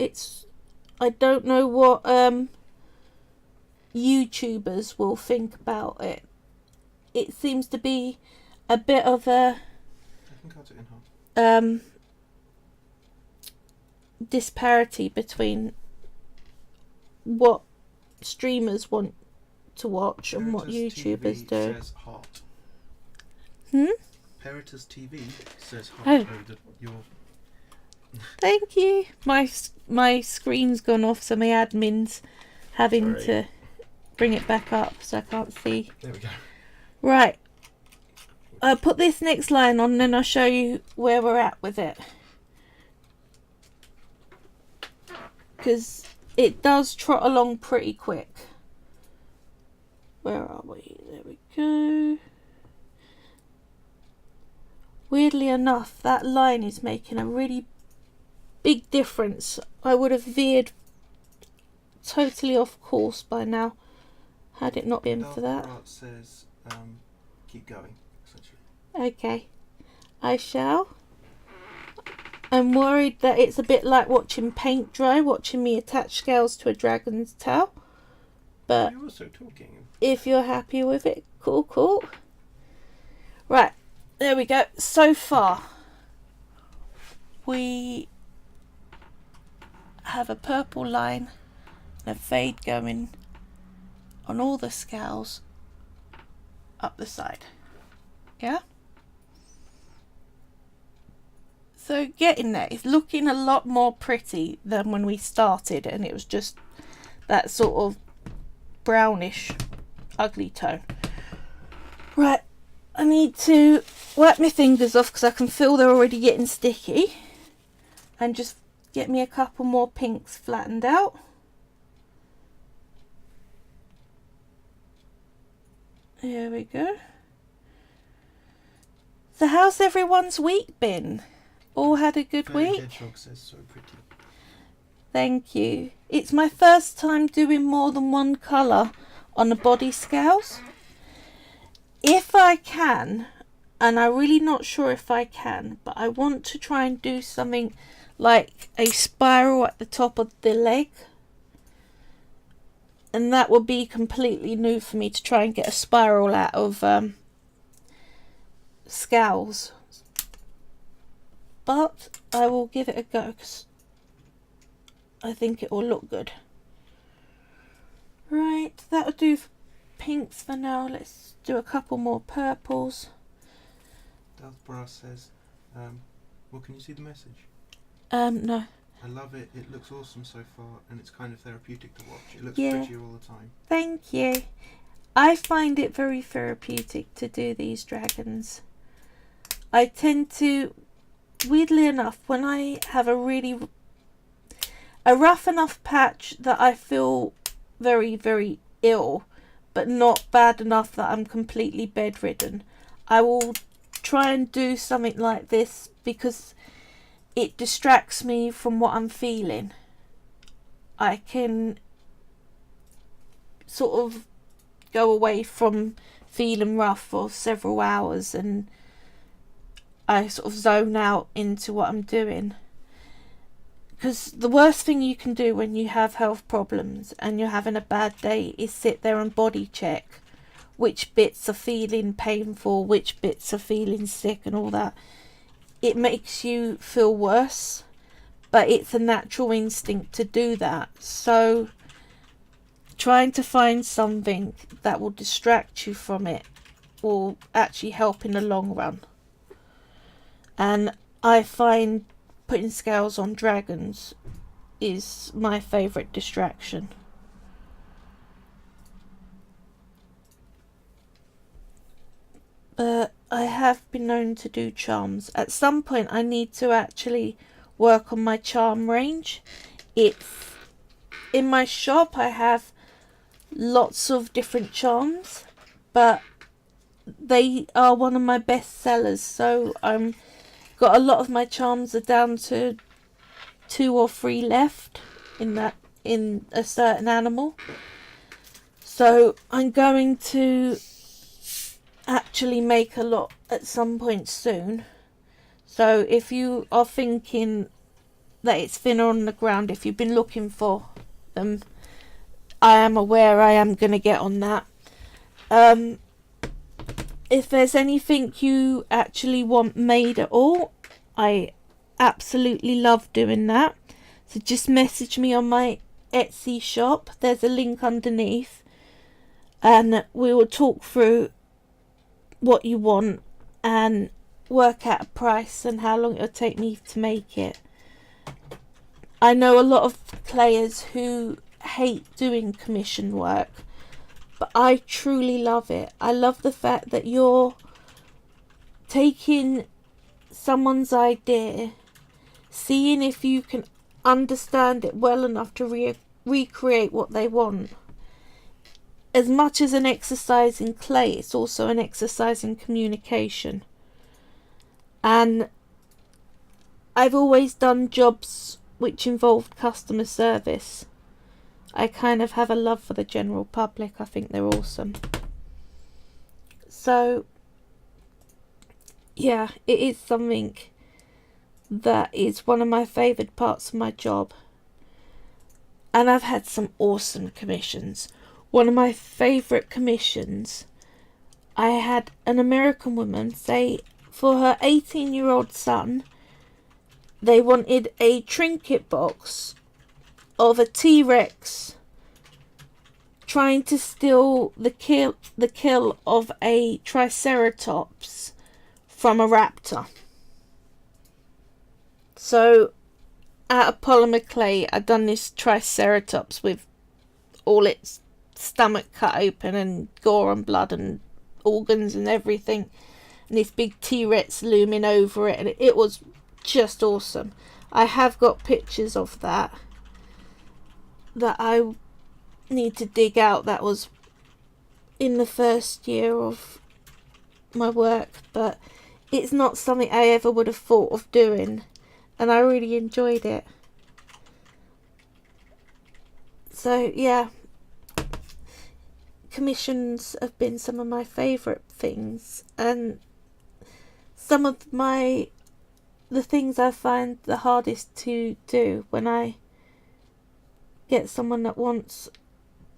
A: I don't know what YouTubers will think about it. It seems to be a bit of a
C: I can cut it in half.
A: disparity between what streamers want to watch and what YouTubers
C: TV
A: do.
C: Says heart. Peritus TV says heart. Your
A: Thank you. My screen's gone off, so my admin's having to bring it back up, so I can't see.
B: There we go.
A: Right. I'll put this next line on, and then I'll show you where we're at with it. Because it does trot along pretty quick. Where are we? There we go. Weirdly enough, that line is making a really big difference. I would have veered totally off course by now had it not been for that.
C: Art says keep going, essentially.
A: Okay, I shall. I'm worried that it's a bit like watching paint dry, watching me attach scales to a dragon's tail. But
C: You're also talking.
A: If you're happy with it, cool. Right, there we go. So far, we have a purple line and a fade going on all the scales up the side. Yeah? So getting there, it's looking a lot more pretty than when we started, and it was just that sort of brownish ugly tone. Right, I need to wipe my fingers off because I can feel they're already getting sticky, and just get me a couple more pinks flattened out. There we go. So how's everyone's week been? All had a good
C: Fairy
A: week?
C: Hedgehog says so pretty.
A: Thank you. It's my first time doing more than one colour on the body scales. If I can, and I'm really not sure if I can, but I want to try and do something like a spiral at the top of the leg. And that would be completely new for me to try and get a spiral out of scales. But I will give it a go because I think it will look good. Right, that'll do for pinks for now. Let's do a couple more purples.
C: Darth Brass says, well, can you see the message?
A: No.
C: I love it. It looks awesome so far, and it's kind of therapeutic to watch. It looks
A: Yeah.
C: prettier all the time.
A: Thank you. I find it very therapeutic to do these dragons. I tend to, weirdly enough, when I have a rough enough patch that I feel very, very ill, but not bad enough that I'm completely bedridden, I will try and do something like this because it distracts me from what I'm feeling. I can sort of go away from feeling rough for several hours and I sort of zone out into what I'm doing. Because the worst thing you can do when you have health problems and you're having a bad day is sit there and body check which bits are feeling painful, which bits are feeling sick and all that. It makes you feel worse, but it's a natural instinct to do that. So trying to find something that will distract you from it will actually help in the long run. And I find putting scales on dragons is my favourite distraction. But I have been known to do charms. At some point I need to actually work on my charm range. It's in my shop. I have lots of different charms, but they are one of my best sellers, so I'm got a lot of my charms are down to 2 or 3 left in a certain animal. So I'm going to actually make a lot at some point soon. So if you are thinking that it's thinner on the ground, if you've been looking for them, I am aware I am going to get on that. If there's anything you actually want made at all, I absolutely love doing that. So just message me on my Etsy shop. There's a link underneath, and we will talk through what you want and work out a price and how long it'll take me to make it. I know a lot of players who hate doing commission work, but I truly love it. I love the fact that you're taking someone's idea, seeing if you can understand it well enough to recreate what they want. As much as an exercise in clay, it's also an exercise in communication. And I've always done jobs which involved customer service. I kind of have a love for the general public. I think they're awesome. So, yeah, it is something that is one of my favoured parts of my job. And I've had some awesome commissions. One of my favourite commissions, I had an American woman say for her 18-year-old son, they wanted a trinket box of a T-Rex trying to steal the kill of a Triceratops from a raptor. So, out of polymer clay, I've done this Triceratops with all its stomach cut open and gore and blood and organs and everything, and this big T-Rex looming over it, and it was just awesome. I have got pictures of that I need to dig out. That was in the first year of my work, but it's not something I ever would have thought of doing, and I really enjoyed it. So yeah, commissions have been some of my favourite things, and some of the things I find the hardest to do when I get someone that wants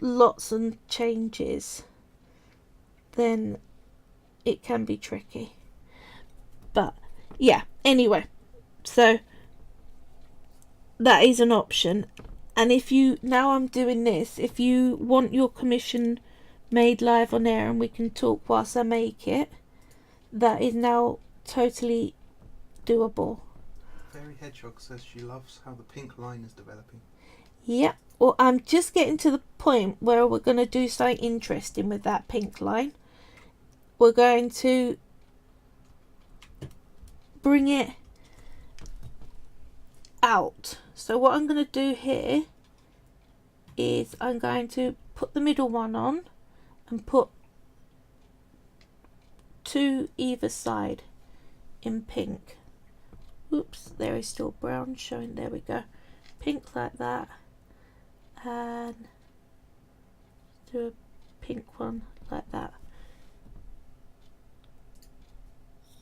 A: lots and changes, then it can be tricky. But yeah, anyway, so that is an option. And if you, now I'm doing this, if you want your commission made live on air and we can talk whilst I make it, that is now totally doable.
C: Fairy Hedgehog says she loves how the pink line is developing.
A: Yep. Well, I'm just getting to the point where we're going to do something interesting with that pink line. We're going to bring it out. So what I'm going to do here is I'm going to put the middle one on and put 2 either side in pink. Oops, there is still brown showing. There we go. Pink like that. And do a pink one like that.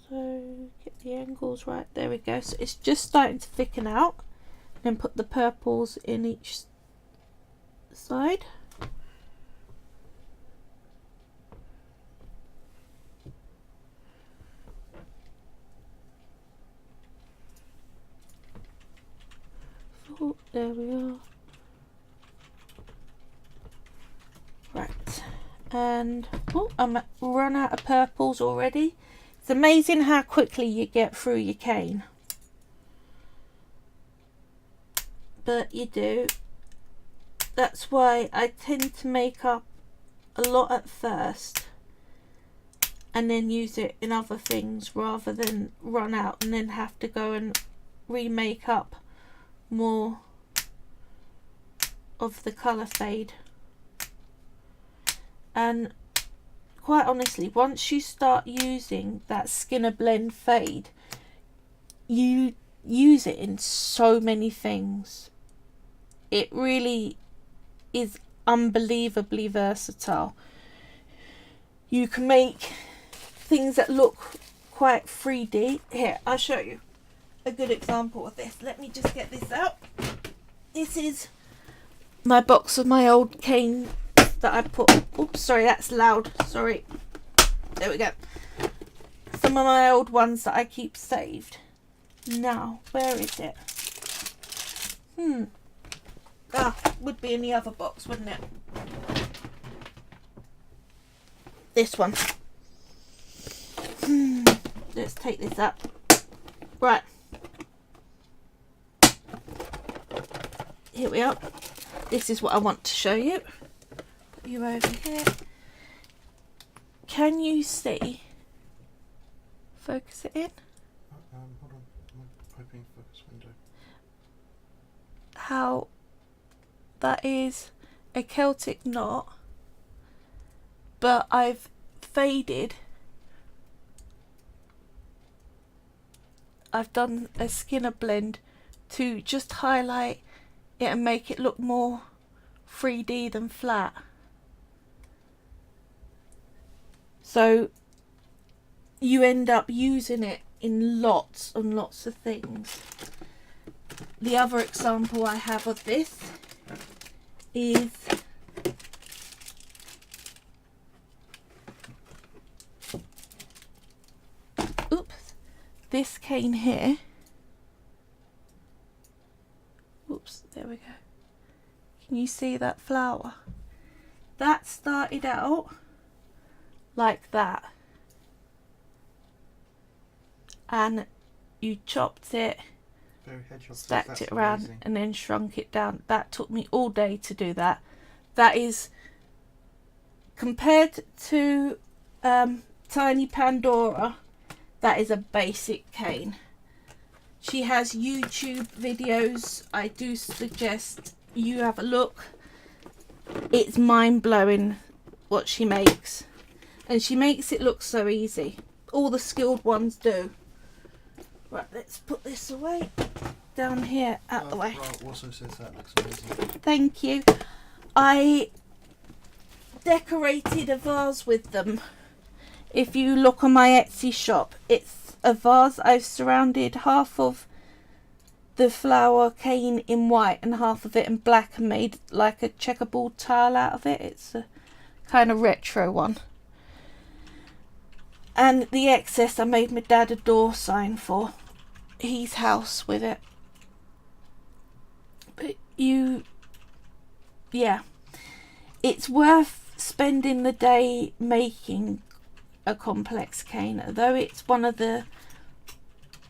A: So get the angles right. There we go. So it's just starting to thicken out. Then put the purples in each side. Oh, there we are. And oh, I'm run out of purples already. It's amazing how quickly you get through your cane. But you do. That's why I tend to make up a lot at first and then use it in other things rather than run out and then have to go and remake up more of the colour fade. And quite honestly, once you start using that Skinner Blend fade, you use it in so many things. It really is unbelievably versatile. You can make things that look quite 3D. Here, I'll show you a good example of this. Let me just get this out. This is my box of my old cane that I put. Oops, sorry, that's loud. Sorry. There we go. Some of my old ones that I keep saved. Now, where is it? Would be in the other box, wouldn't it? This one. Let's take this up. Right. Here we are. This is what I want to show you. Put you over here. Can you see? Focus it in.
C: Hold on. I'm opening focus window.
A: How that is a Celtic knot, but I've faded. I've done a Skinner blend to just highlight it and make it look more 3D than flat. So you end up using it in lots and lots of things. The other example I have of this is this cane here. Oops, there we go. Can you see that flower? That started out like that, and you chopped it, stacked it around, amazing. And then shrunk it down. That took me all day to do that. That is, compared to Tiny Pandora, that is a basic cane. She has YouTube videos. I do suggest you have a look. It's mind-blowing what she makes, and she makes it look so easy. All the skilled ones do. Right, let's put this away down here out the way.
C: Also says that looks amazing.
A: Thank you. I decorated a vase with them. If you look on my Etsy shop, it's a vase. I've surrounded half of the flower cane in white and half of it in black and made like a checkerboard tile out of it. It's a kind of retro one. And the excess I made my dad a door sign for his house with it. But yeah, it's worth spending the day making a complex cane, though it's one of the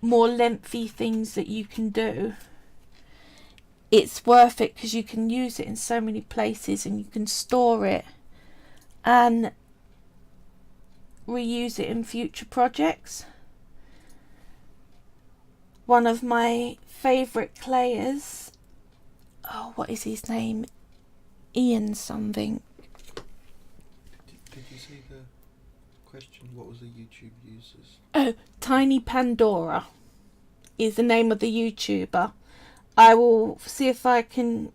A: more lengthy things that you can do. It's worth it because you can use it in so many places and you can store it and reuse it in future projects. One of my favourite clayers, oh, what is his name? Ian something.
C: Did you see the question? What was the YouTube users?
A: Oh, Tiny Pandora is the name of the YouTuber. I will see if I can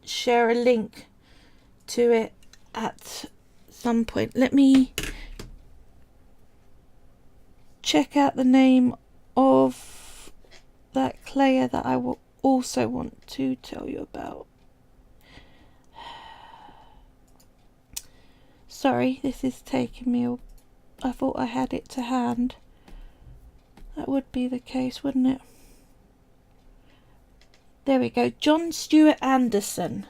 A: share a link to it at some point. Let me check out the name of that clayer that I will also want to tell you about. Sorry, this is taking me I thought I had it to hand. That would be the case, wouldn't it? There we go. John Stuart Anderson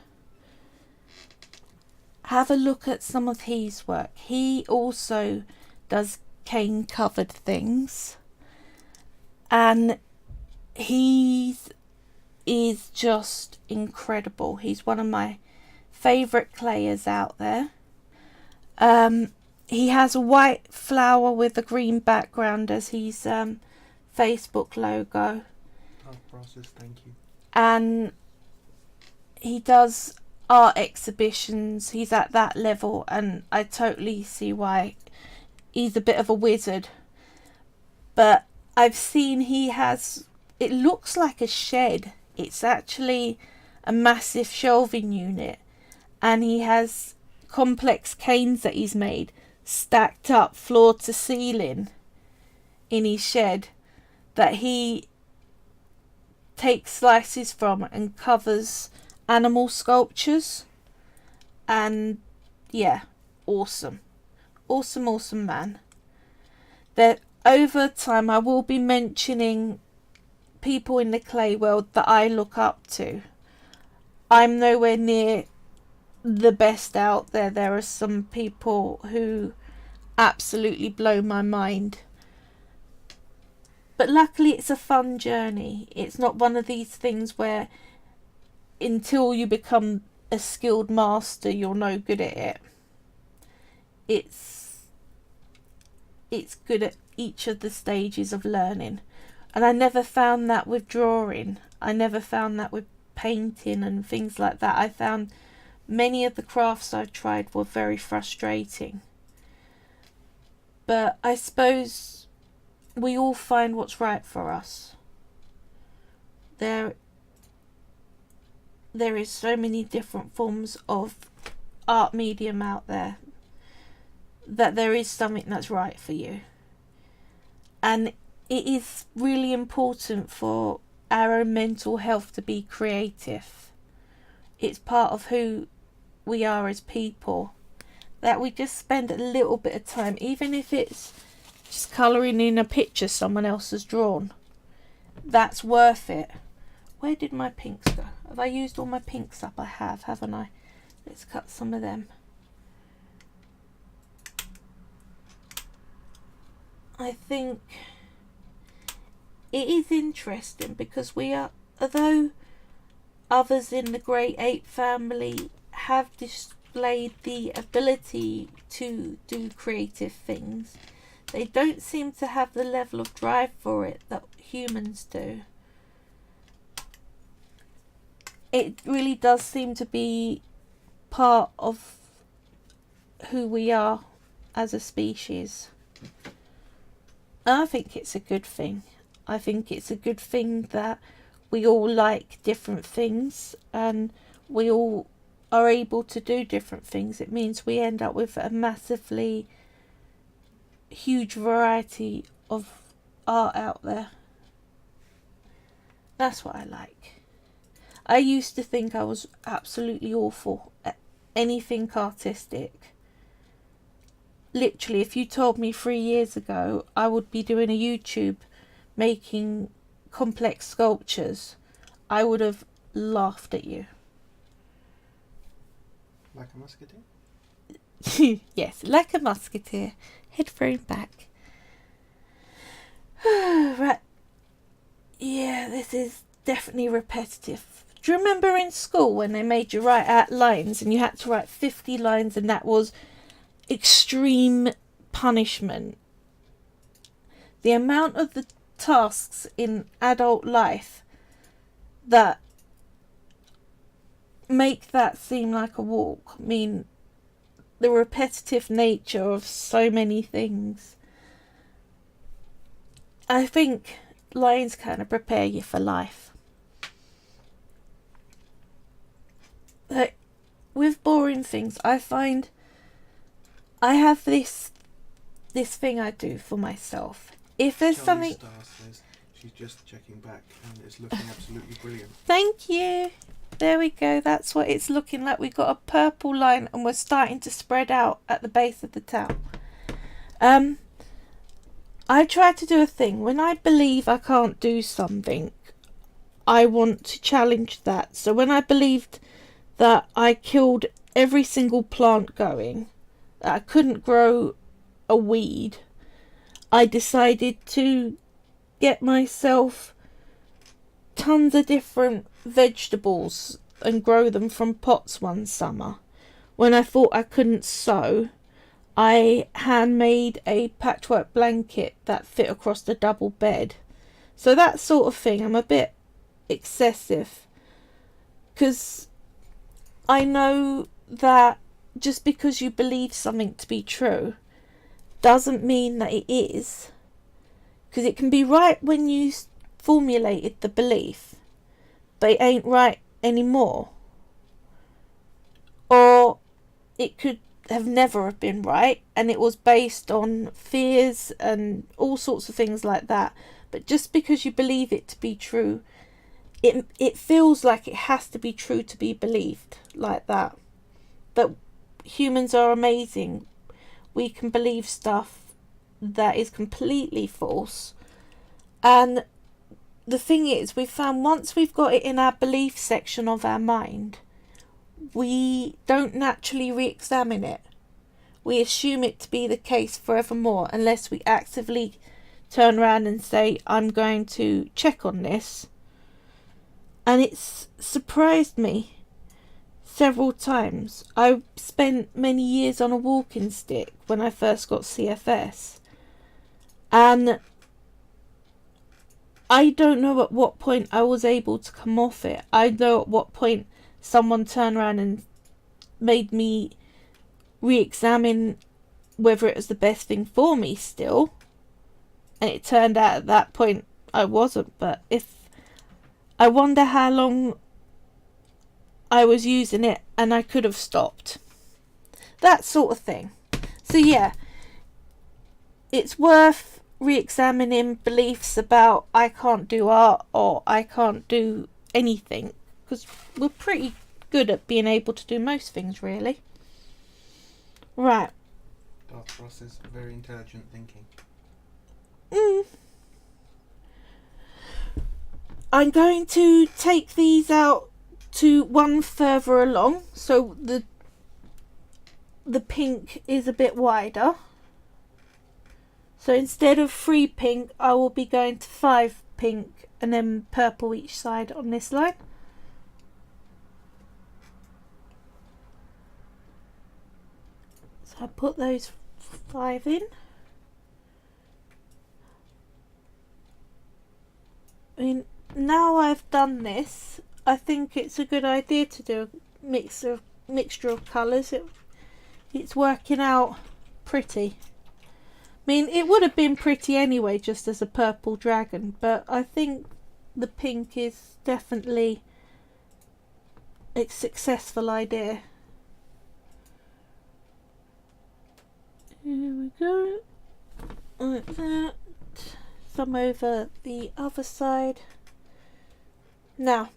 A: have a look at some of his work. He also does cane covered things, and he is just incredible. He's one of my favourite clayers out there. He has a white flower with a green background as his Facebook logo.
C: Process, thank you.
A: And he does art exhibitions. He's at that level, and I totally see why. He's a bit of a wizard. But I've seen he has, it looks like a shed. It's actually a massive shelving unit, and he has complex canes that he's made stacked up floor to ceiling in his shed that he takes slices from and covers animal sculptures. And yeah, awesome man. That over time I will be mentioning people in the clay world that I look up to. I'm nowhere near the best out there. There are some people who absolutely blow my mind. But luckily it's a fun journey. It's not one of these things where until you become a skilled master you're no good at it. It's good at each of the stages of learning. And I never found that with drawing. I never found that with painting and things like that. I found many of the crafts I tried were very frustrating. But I suppose we all find what's right for us. There is so many different forms of art medium out there that there is something that's right for you. And it is really important for our own mental health to be creative. It's part of who we are as people, that we just spend a little bit of time, even if it's just colouring in a picture someone else has drawn. That's worth it. Where did my pinks go? Have I used all my pinks up? I have, haven't I? Let's cut some of them. I think it is interesting because we are, although others in the Great Ape family have displayed the ability to do creative things, they don't seem to have the level of drive for it that humans do. It really does seem to be part of who we are as a species. I think it's a good thing. I think it's a good thing that we all like different things and we all are able to do different things. It means we end up with a massively huge variety of art out there. That's what I like. I used to think I was absolutely awful at anything artistic. Literally, if you told me 3 years ago I would be doing a YouTube making complex sculptures, I would have laughed at you.
C: Like a musketeer?
A: Yes, like a musketeer, head thrown back. Right. Yeah, this is definitely repetitive. Do you remember in school when they made you write out lines and you had to write 50 lines and that was extreme punishment? The amount of the tasks in adult life that make that seem like a walk. I mean, the repetitive nature of so many things. I think lines kind of prepare you for life. Like, with boring things, I find I have this thing I do for myself. If there's something...
C: Star says she's just checking back and it's looking absolutely brilliant.
A: Thank you. There we go. That's what it's looking like. We've got a purple line and we're starting to spread out at the base of the towel. I try to do a thing. When I believe I can't do something, I want to challenge that. So when I believed that I killed every single plant going, that I couldn't grow a weed, I decided to get myself tons of different vegetables and grow them from pots one summer. When I thought I couldn't sew, I handmade a patchwork blanket that fit across the double bed. So that sort of thing, I'm a bit excessive, because I know that just because you believe something to be true doesn't mean that it is, because it can be right when you formulated the belief, but it ain't right anymore, or it could have never have been right and it was based on fears and all sorts of things like that. But just because you believe it to be true, it feels like it has to be true to be believed like that. But humans are amazing. We can believe stuff that is completely false. And the thing is, we've found once we've got it in our belief section of our mind, we don't naturally re-examine it. We assume it to be the case forevermore unless we actively turn around and say, I'm going to check on this. And it's surprised me several times. I spent many years on a walking stick when I first got CFS, and I don't know at what point I was able to come off it. I know at what point someone turned around and made me re-examine whether it was the best thing for me still, and it turned out at that point I wasn't. But I wonder how long I was using it and I could have stopped, that sort of thing. So yeah, it's worth re-examining beliefs about I can't do art or I can't do anything, because we're pretty good at being able to do most things, really. Right.
C: Dark process, very intelligent thinking.
A: I'm going to take these out to one further along, so the pink is a bit wider. So instead of 3 pink, I will be going to 5 pink and then purple each side on this line. So I put those 5 in. I mean, now I've done this, I think it's a good idea to do a mixture of colours. It's working out pretty. I mean, it would have been pretty anyway just as a purple dragon, but I think the pink is definitely a successful idea. Here we go, like that. Some over the other side. Now,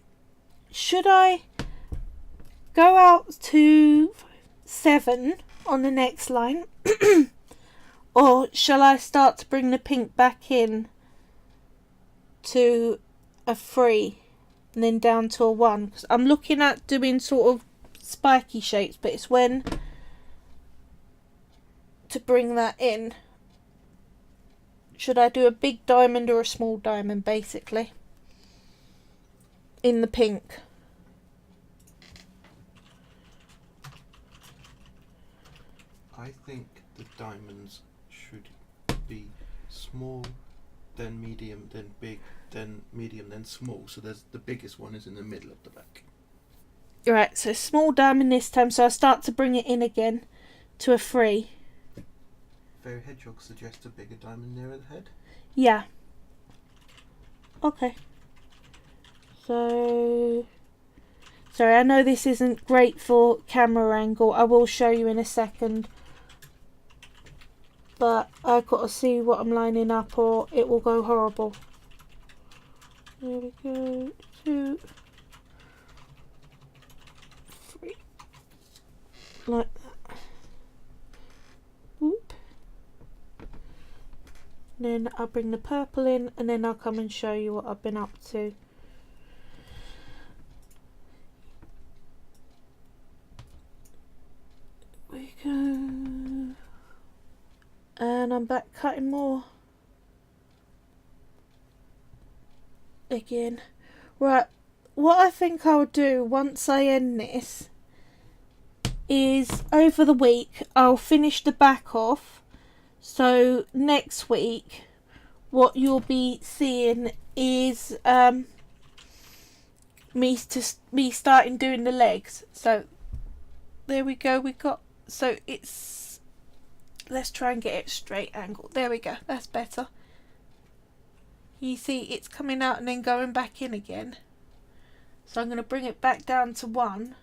A: should I go out to 7 on the next line or shall I start to bring the pink back in to a 3 and then down to a 1? Because I'm looking at doing sort of spiky shapes, but it's when to bring that in. Should I do a big diamond or a small diamond, basically, in the pink?
C: I think the diamonds should be small, then medium, then big, then medium, then small. So there's the biggest one is in the middle of the back.
A: Right, so small diamond this time, so I start to bring it in again to a 3.
C: Fairy Hedgehog suggests a bigger diamond nearer the head.
A: Yeah. Okay. So, sorry, I know this isn't great for camera angle. I will show you in a second. But I've got to see what I'm lining up or it will go horrible. There we go. 2, 3. Like that. Whoop. Then I'll bring the purple in and then I'll come and show you what I've been up to. go. And I'm back cutting more. Again. Right, what I think I'll do once I end this is over the week I'll finish the back off. So next week what you'll be seeing is me starting doing the legs. So there we go. So it's, let's try and get it straight angle. There we go. That's better. You see it's coming out and then going back in again. So I'm going to bring it back down to 1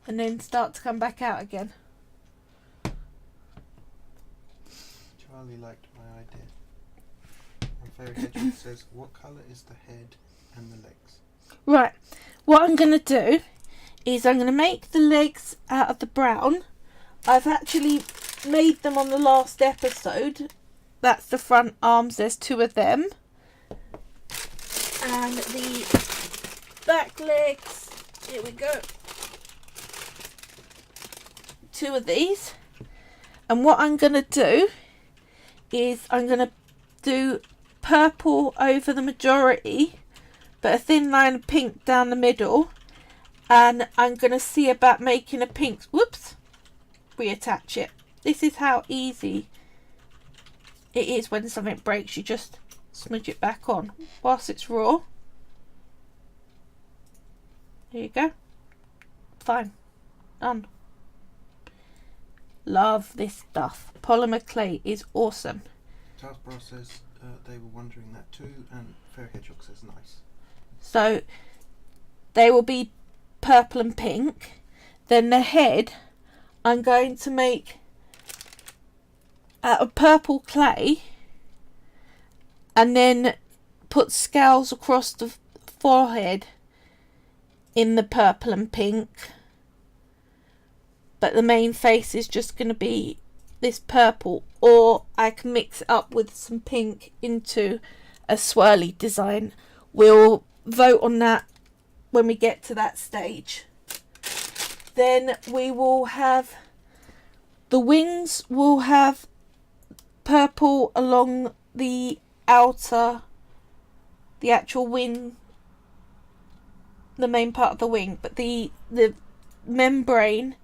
A: and then start to come back out again.
C: Charlie liked my idea. And Fairy Hedgehog says, what colour is the head and the legs?
A: Right, what I'm going to do is I'm going to make the legs out of the brown. I've actually made them on the last episode. That's the front arms, there's 2 of them. And the back legs, here we go. 2 of these. And what I'm going to do is I'm going to do purple over the majority, but a thin line of pink down the middle. And I'm going to see about making a pink, whoops, reattach it. This is how easy it is when something breaks. You just smudge it back on whilst it's raw. There you go. Fine. Done. Love this stuff. Polymer clay is awesome.
C: Charles Bros says they were wondering that too, and Fairy Hedgehog says nice.
A: So they will be purple and pink. Then the head I'm going to make out of purple clay and then put scales across the forehead in the purple and pink, but the main face is just going to be this purple, or I can mix it up with some pink into a swirly design. We'll vote on that when we get to that stage. Then we will have the wings will have purple along the outer, the actual wing, the main part of the wing, but the membrane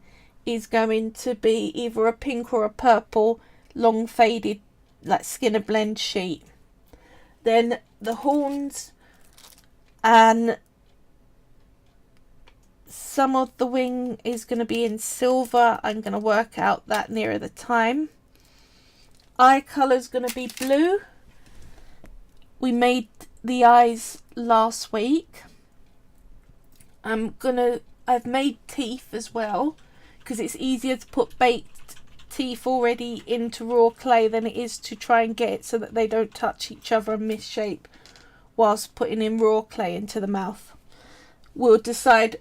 A: is going to be either a pink or a purple long faded like Skinner blend sheet. Then the horns and some of the wing is going to be in silver. I'm going to work out that nearer the time. Eye colour is going to be blue. We made the eyes last week. I've made teeth as well, because it's easier to put baked teeth already into raw clay than it is to try and get it so that they don't touch each other and misshape whilst putting in raw clay into the mouth. We'll decide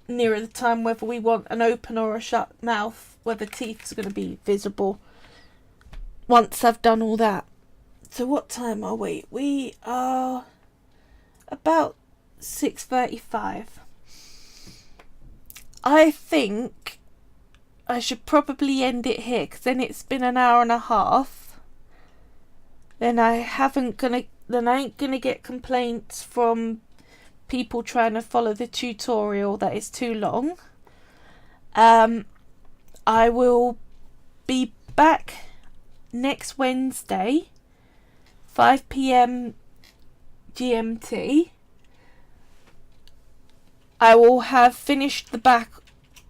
A: nearer the time whether we want an open or a shut mouth, whether teeth is going to be visible once I've done all that. So what time are we? We are about 6:35. I think I should probably end it here, because then it's been an hour and a half. Then I ain't gonna get complaints from people trying to follow the tutorial that is too long. I will be back next Wednesday, 5 PM GMT. I will have finished the back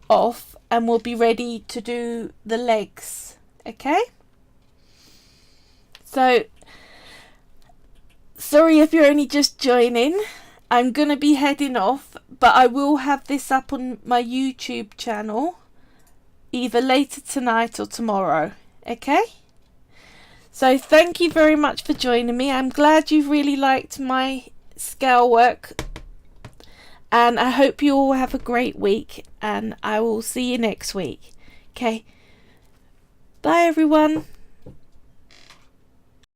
A: off and we'll be ready to do the legs. Okay? So, sorry if you're only just joining. I'm going to be heading off, but I will have this up on my YouTube channel either later tonight or tomorrow. Okay? So thank you very much for joining me. I'm glad you've really liked my scale work. And I hope you all have a great week, and I will see you next week. Okay. Bye everyone.